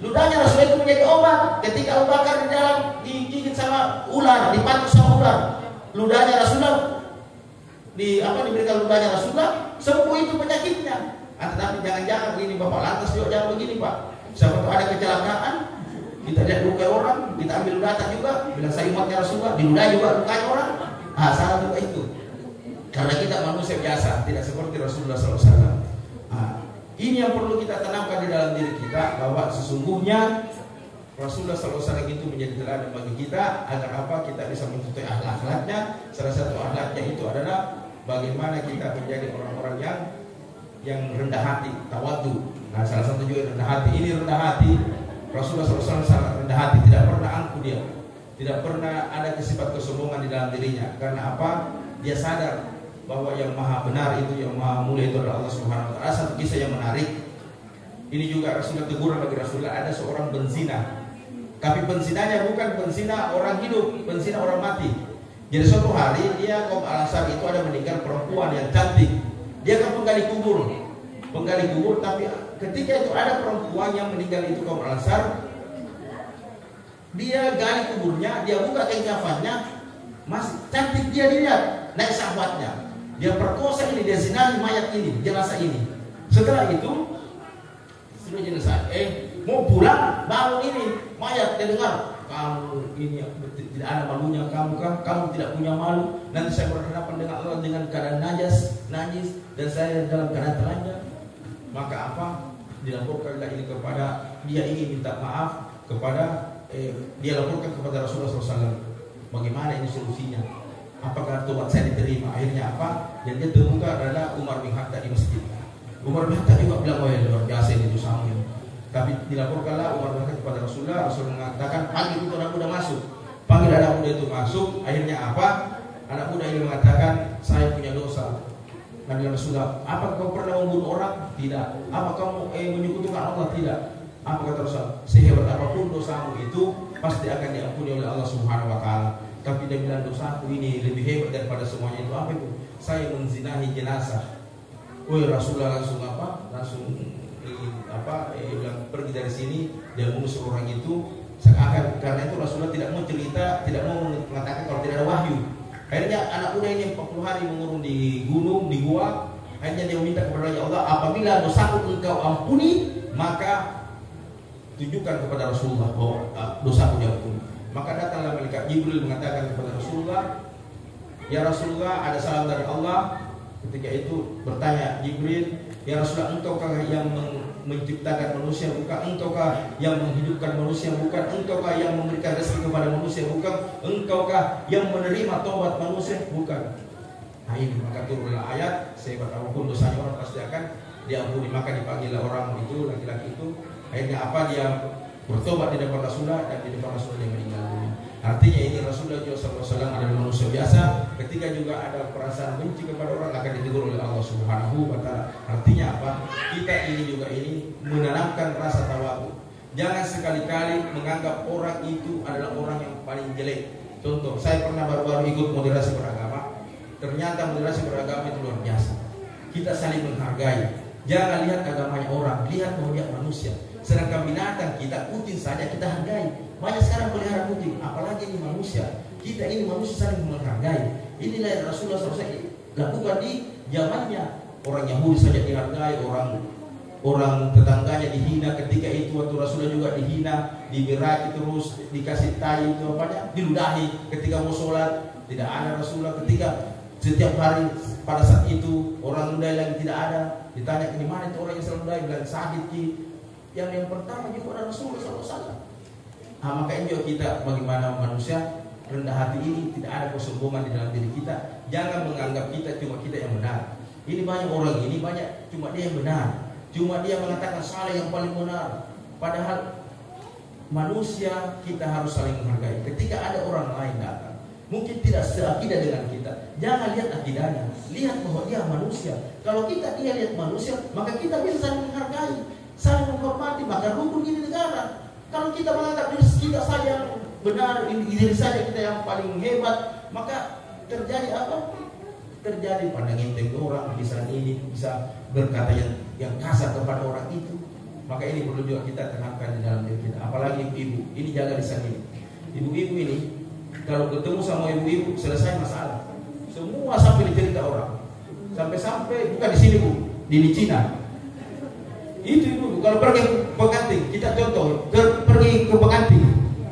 Ludahnya Rasulullah itu menjadi obat. Ketika Abu Bakar di dalam digigit sama ular, dipatuk sama ular, ludahnya Rasulullah diberikan ludahnya Rasulullah, sembuh itu penyakitnya. Tetapi jangan-jangan begini Bapak, lantas juga jangan begini Pak. Siapa tahu ada kecelakaan, kita lihat luka orang, kita ambil data juga, bilang saya umatnya Rasulullah, di ludah juga lukanya orang. Salah juga itu. Karena kita manusia biasa, tidak seperti Rasulullah SAW. Ini yang perlu kita tanamkan di dalam diri kita, bahwa sesungguhnya Rasulullah SAW itu menjadi teladan bagi kita agar apa? Kita bisa mengikuti akhlak-akhlaknya. Salah satu akhlaknya itu adalah bagaimana kita menjadi orang-orang yang rendah hati, tawadhu. Nah, salah satu juga rendah hati. Ini rendah hati. Rasulullah SAW sangat rendah hati, tidak pernah angkuh dia, tidak pernah ada sifat kesombongan di dalam dirinya. Karena apa? Dia sadar bahwa yang maha benar itu, yang maha mulia itu adalah Allah Subhanahu wa taala. Satu kisah yang menarik. Ini juga Rasulullah teguran bagi Rasulullah, ada seorang penzina. Tapi penzinanya bukan penzina orang hidup, penzina orang mati. Jadi suatu hari dia kaum Al-Ansar itu ada meninggal perempuan yang cantik. Dia akan penggali kubur, tapi ketika itu ada perempuan yang meninggal itu kaum Al-Ansar. Dia gali kuburnya, dia buka kain kafannya, masih cantik dia dilihat, naik sahabatnya. Dia perkosa ini, dia zinahi mayat ini, jenazah ini. Setelah itu, sudah jenazah, mau pulang, bangun ini mayat, dia dengar, kamu ini tidak ada malunya kamu kan? Kamu tidak punya malu. Nanti saya berhadapan dengan Allah dengan keadaan najis, dan saya dalam keadaan telanjang. Maka apa? Dilaporkanlah ini kepada dia, ingin minta maaf kepada dia laporkan kepada Rasulullah SAW. Bagaimana ini solusinya? Apakah tobat saya diterima? Akhirnya apa? Yang dia terbuka adalah Umar bin Khattab di masjid. Umar bin Khattab juga bilang, oh ya luar biasa ini dosamu. Tapi dilaporkanlah Umar bin Khattab kepada Rasulullah. Rasulullah mengatakan, panggil itu anak muda masuk. Panggil anak muda itu masuk. Akhirnya apa? Anak muda ini mengatakan, saya punya dosa. Nabi Rasulullah, apa kau pernah membunuh orang? Tidak. Apa kamu menyekutukan Allah? Tidak. Apa kata Rasulullah? Sehebat apapun dosamu itu pasti akan diampuni oleh Allah Subhanahu wa taala. Tapi dia bilang dosaku ini lebih hebat daripada semuanya itu. Apa itu? Saya menzinahi jenazah. Rasulullah langsung apa? Langsung bilang pergi dari sini. Dia mengusir orang itu. Seakan karena itu Rasulullah tidak mau cerita, tidak mau mengatakan kalau tidak ada wahyu. Akhirnya anak muda ini 40 hari mengurung di gunung, di gua. Akhirnya dia meminta kepada Ya Allah, apabila dosaku engkau ampuni, maka tunjukkan kepada Rasulullah bahwa dosaku diampuni. Maka datanglah malaikat Jibril mengatakan kepada Rasulullah, ya Rasulullah, ada salam dari Allah. Ketika itu bertanya Jibril, ya Rasulullah, engkaukah yang menciptakan manusia, bukan? Engkaukah yang menghidupkan manusia, bukan? Engkaukah yang memberikan rezeki kepada manusia, bukan? Engkaukah yang menerima taubat manusia, bukan? Nah ini maka turunlah ayat, sehebat apapun dosanya orang pasti akan diampuni. Maka dipanggillah orang itu, laki-laki itu. Akhirnya apa? Dia bertobat di depan Rasulullah, dan di depan Rasulullah dia meninggal dunia. Artinya ini Rasulullah SAW adalah manusia biasa. Ketika juga ada perasaan benci kepada orang, akan ditegur oleh Allah Subhanahu wa Ta'ala. Artinya apa? Kita ini juga menanamkan rasa tawadu. Jangan sekali-kali menganggap orang itu adalah orang yang paling jelek. Contoh, saya pernah baru-baru ikut moderasi beragama. Ternyata moderasi beragama itu luar biasa. Kita saling menghargai. Jangan lihat agamanya orang, lihat bahwa dia manusia. Sedangkan binatang kita, kucing saja kita hargai. Banyak sekarang pelihara kucing, apalagi ini manusia. Kita ini manusia saling menghargai. Inilah yang Rasulullah SAW lakukan di zamannya. Orang Yahudi saja dihargai, orang tetangganya dihina. Ketika itu waktu Rasulullah juga dihina, diberaci terus, dikasih tai itu apanya, diludahi. Ketika mau sholat tidak ada Rasulullah. Ketika setiap hari pada saat itu orang ludahi lagi tidak ada. Ditanya di mana itu orang yang selalu ludahi, bilang sakit ki. Yang pertama juga ada Rasulullah SAW. Nah, makanya juga kita bagaimana manusia rendah hati ini, tidak ada kesombongan di dalam diri kita. Jangan menganggap kita cuma kita yang benar. Ini banyak orang ini, banyak cuma dia yang benar, cuma dia mengatakan salah yang paling benar. Padahal manusia kita harus saling menghargai. Ketika ada orang lain datang, mungkin tidak seakidah dengan kita, jangan lihat akidahnya, lihat bahwa dia manusia. Kalau dia lihat manusia, maka kita bisa saling menghargai, saling menghormati. Maka rukun ini negara. Kalau kita menganggap diri kita saja yang benar, diri saja kita yang paling hebat, maka terjadi apa? Terjadi pandang enteng orang, bisa ini, bisa berkata yang kasar kepada orang itu. Maka ini perlu juga kita tanamkan di dalam diri kita. Apalagi ibu, ini jaga lisan ini. Ibu-ibu ini kalau ketemu sama ibu-ibu selesai masalah. Semua sampai dicerita orang. Sampai-sampai bukan di sini Bu, di Cina. Itu ibu kalau pergi ke pengantin, kita contoh pergi ke pengantin.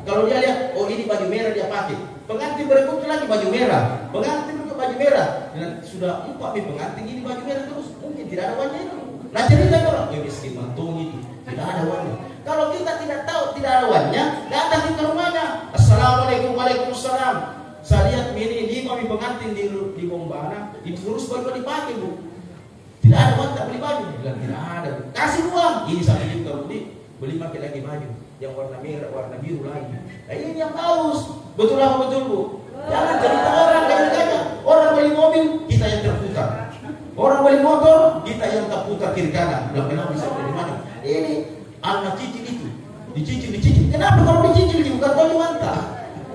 Kalau dia lihat, oh ini baju merah dia pakai, pengantin berikutnya lagi baju merah, pengantin untuk baju merah. Dan sudah empat pengantin ini baju merah terus, mungkin tidak ada warna itu. Nah cerita orang, ya miskin mantung itu tidak ada warna. Kalau kita tidak tahu tidak ada warna, datang ke rumahnya, assalamualaikum, waalaikumsalam. Saya lihat ini kami pengantin di Bombana, itu terus baju dipakai Bu. Tidak ada uang, tak beli baju. Bilang tidak ada. Kasih uang. Ini sampai juga beli pakai lagi baju yang warna merah, warna biru lagi. Nah ini yang bagus. Betul apa betul Bu? Jangan cerita orang gaya-gaya. Orang beli mobil, kita yang terputar. Orang beli motor, kita yang terputar kiri kanan. Bilang kenapa bisa beli mana? Ini anak cicil itu. Dicicil. Kenapa kalau dicicil bukan baju mantap?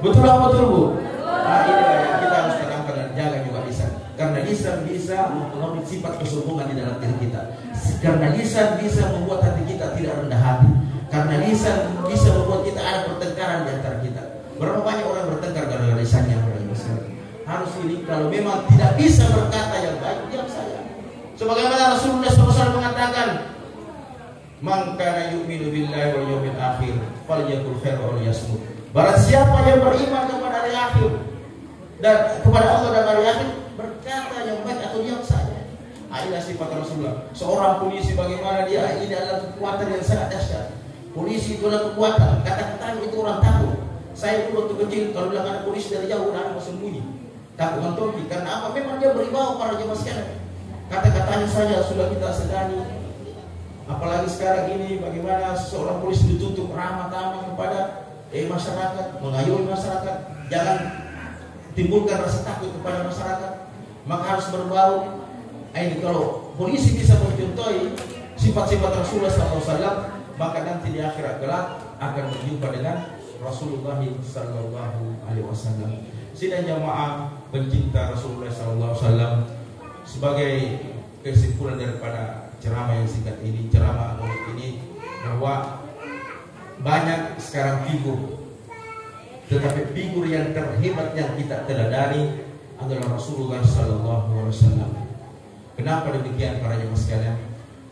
Betul apa betul Bu? Nah ini kita harus tanamkan dan jaga juga lisan. Karena lisan bisa mempengaruhi sifat kesombongan di dalam diri kita. Karena lisan bisa membuat hati kita tidak rendah hati. Karena lisan bisa membuat kita ada pertengkaran di antara kita. Berapa banyak orang bertengkar gara-gara lisannya? Harus ini kalau memang tidak bisa berkata yang baik, diam saja. Sebagaimana Rasulullah SAW mengatakan, "Man kana yu'minu billahi wal yawmil akhir, falyakul khairan aw liyasmut." Barang siapa yang beriman kepada hari akhir dan kepada Allah dan hari akhir, berkata yang baik atau diam saja. Inilah sifat Rasulullah. Seorang polisi bagaimana dia, ini adalah kekuatan yang sangat dahsyat. Polisi itu adalah kekuatan. Kata-kata itu orang takut. Saya dulu waktu kecil kalau bilang ada polisi dari jauh, anak mau sembunyi. Takut mentoki. Karena apa? Memang dia beribawa para jemaah sekalian. Kata-katanya saja sudah kita sedani. Apalagi sekarang ini bagaimana seorang polisi ditutup ramah tamah kepada masyarakat, mengayomi masyarakat. Jangan timbulkan rasa takut kepada masyarakat. Maka harus berbau. Ini kalau polisi bisa mencontohi sifat-sifat Rasulullah SAW, maka nanti di akhirat kelak akan berjumpa dengan Rasulullah SAW. Sidang jamaah pencinta Rasulullah SAW, sebagai kesimpulan daripada ceramah yang singkat ini, ceramah mulut ini, bahwa banyak sekarang figur, tetapi figur yang terhebat yang kita teladani adalah Rasulullah SAW. Kenapa demikian para jemaah sekalian?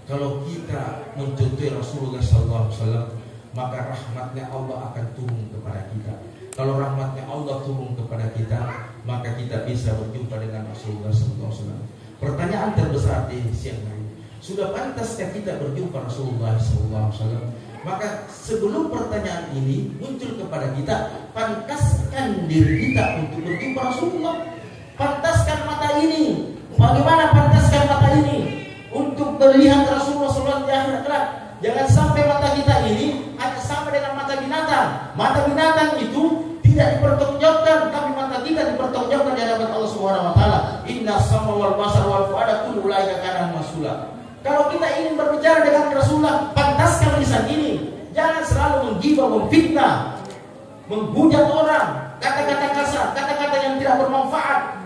Kalau kita mencontohi Rasulullah SAW, maka rahmatnya Allah akan turun kepada kita. Kalau rahmatnya Allah turun kepada kita, maka kita bisa berjumpa dengan Rasulullah SAW. Pertanyaan terbesar di siang hari, sudah pantaskah kita berjumpa Rasulullah SAW? Maka sebelum pertanyaan ini muncul kepada kita, pantaskan diri kita untuk berjumpa Rasulullah. Pantaskan mata ini. Bagaimana pantaskan mata ini untuk melihat Rasulullah SAW di akhirat kelak? Jangan sampai mata kita ini hanya sama dengan mata binatang. Mata binatang itu tidak dipertanggungjawabkan, tapi mata kita dipertanggungjawabkan di hadapan Allah Subhanahu wa taala. Inna sama wal basar wal fuada kullu ulaika kana masula. Kalau kita ingin berbicara dengan Rasulullah, pantaskan lisan ini. Jangan selalu menggibah, memfitnah, menghujat orang, kata-kata kasar, kata-kata yang tidak bermanfaat.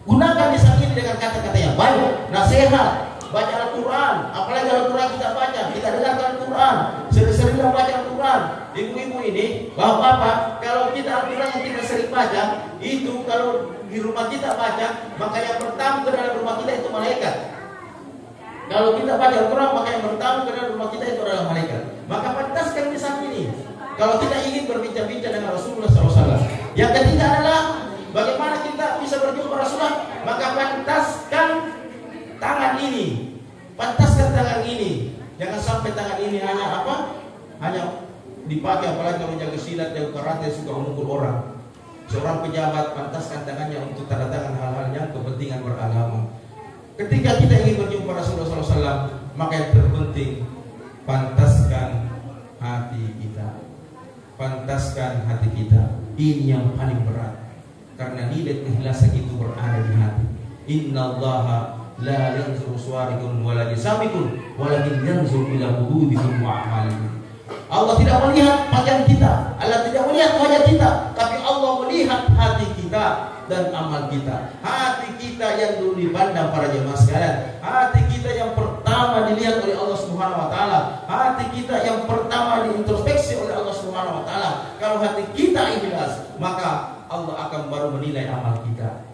Gunakan lisan ini dengan kata-kata yang baik, nasihat, baca Al-Quran. Apalagi Al-Quran kita baca, kita dengarkan Al-Quran, sering-sering baca Al-Quran. Ibu-ibu ini, bapak-bapak, kalau kita Al-Quran yang kita sering baca, itu kalau di rumah kita baca, maka yang pertama ke dalam rumah kita itu malaikat. Kalau kita baca Al-Quran, maka yang pertama ke dalam rumah kita itu adalah malaikat. Maka pantaskan lisan ini. Kalau kita ingin berbincang-bincang dengan Rasulullah SAW. Yang ketiga adalah bagaimana kita bisa berjumpa Rasulullah. Maka pantaskan tangan ini. Pantaskan tangan ini. Jangan sampai tangan ini hanya apa? Hanya dipakai apalagi kalau menjaga silat, jaga karate, suka memukul orang. Seorang pejabat pantaskan tangannya untuk tanda tangan hal-hal yang kepentingan beragama. Ketika kita ingin berjumpa Rasulullah SAW, maka yang terpenting pantaskan hati kita. Pantaskan hati kita. Ini yang paling berat, karena nilai keikhlasan itu berada di hati. Innallaha la yanzuru suwarikum wala jisamikum walakin yanzuru ila qulubikum wa a'malikum. Allah tidak melihat pakaian kita, Allah tidak melihat wajah kita, tapi Allah melihat hati kita dan amal kita. Hati kita yang dulu dipandang para jemaah sekalian, hati kita yang pertama dilihat oleh Allah Subhanahu wa taala, hati kita yang pertama diintrospeksi oleh Allah Subhanahu wa taala. Kalau hati kita ikhlas, maka Allah akan baru menilai amal kita.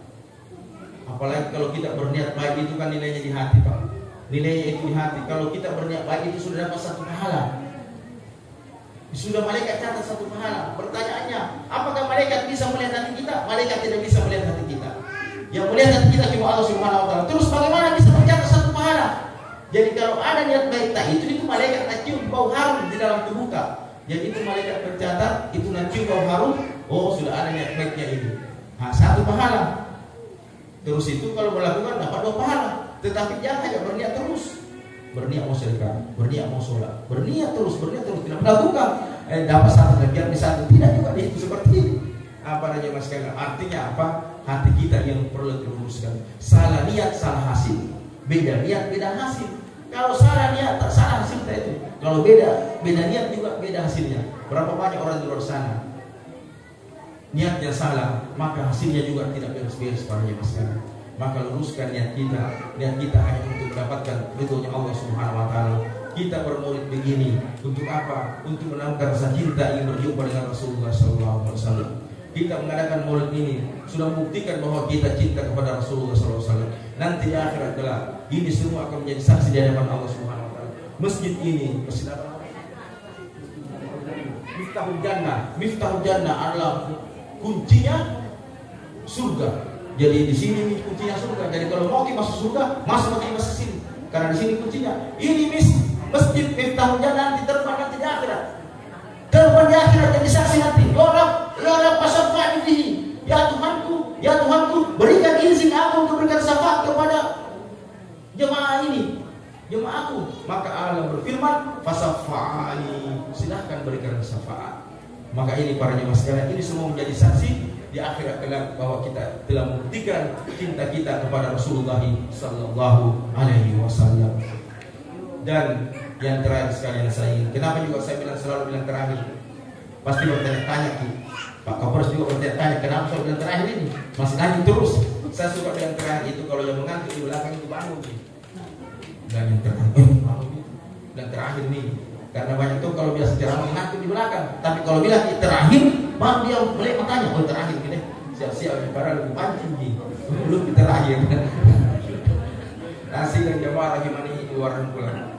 Apalagi kalau kita berniat baik, itu kan nilainya di hati, Pak. Nilainya itu di hati. Kalau kita berniat baik itu sudah dapat satu pahala. Sudah malaikat catat satu pahala. Pertanyaannya, apakah malaikat bisa melihat hati kita? Malaikat tidak bisa melihat hati kita. Yang melihat hati kita cuma Allah Subhanahu wa taala. Terus bagaimana bisa tercatat satu pahala? Jadi kalau ada niat baik tak itu malaikat cium bau harum di dalam tubuh kita. Jadi itu malaikat mencatat, itu cium bau harum, oh sudah ada niat baiknya itu. Nah, satu pahala. Terus itu kalau melakukan dapat 2 pahala. Tetapi jangan hanya berniat terus. Berniat mau sedekah, berniat mau sholat, berniat terus, tidak melakukan dapat satu biar bisa tidak juga itu seperti ini. Apa aja mas sekalian? Artinya apa? Hati kita yang perlu diluruskan. Salah niat, salah hasil. Beda niat, beda hasil. Kalau salah niat, tak salah hasil itu. Kalau beda niat juga beda hasilnya. Berapa banyak orang di luar sana niatnya salah, maka hasilnya juga tidak beres-beres para jemaah sekalian. Maka luruskan niat kita hanya untuk mendapatkan ridhonya Allah Subhanahu wa taala. Kita bermaulid begini untuk apa? Untuk menanamkan rasa cinta ingin berjumpa dengan Rasulullah SAW. Kita mengadakan maulid ini sudah membuktikan bahwa kita cinta kepada Rasulullah SAW. Nanti di akhirat kelak ini semua akan menjadi saksi di hadapan Allah Subhanahu wa taala. Masjid ini, masjid apa? Miftahul Jannah adalah kuncinya surga. Jadi di sini kuncinya surga. Jadi kalau mau masuk surga, masuk sini. Karena di sini kuncinya. Ini masjid Miftahul Jannah nanti terbang nanti di akhirat. Terbang di akhirat jadi saksi nanti. Ya Rabb fasafa'ni fihi. Ya Tuhanku, berikan izin aku untuk berikan syafaat kepada jemaah ini, jemaahku. Maka Allah berfirman, fasafa'ni. Silahkan berikan syafaat. Maka ini para jemaah sekalian, ini semua menjadi saksi di akhirat kelak bahwa kita telah membuktikan cinta kita kepada Rasulullah sallallahu alaihi wasallam. Dan yang terakhir sekalian saya ingin, kenapa juga saya selalu bilang terakhir? Pasti bertanya-tanya Pak Kapolres juga bertanya-tanya, kenapa saya bilang terakhir ini? Masih nanya terus. Saya suka yang terakhir itu, kalau yang mengantuk di belakang itu bangun. Dan yang terakhir, dan terakhir nih. Karena banyak tuh kalau biasa ceramah mengaku di belakang, tapi kalau bilang terakhir, baru dia melek matanya. Oh terakhir gini, siap-siap para lebih pancing nih, belum terakhir. Nasi dan jamaah lagi mana itu warna pulang.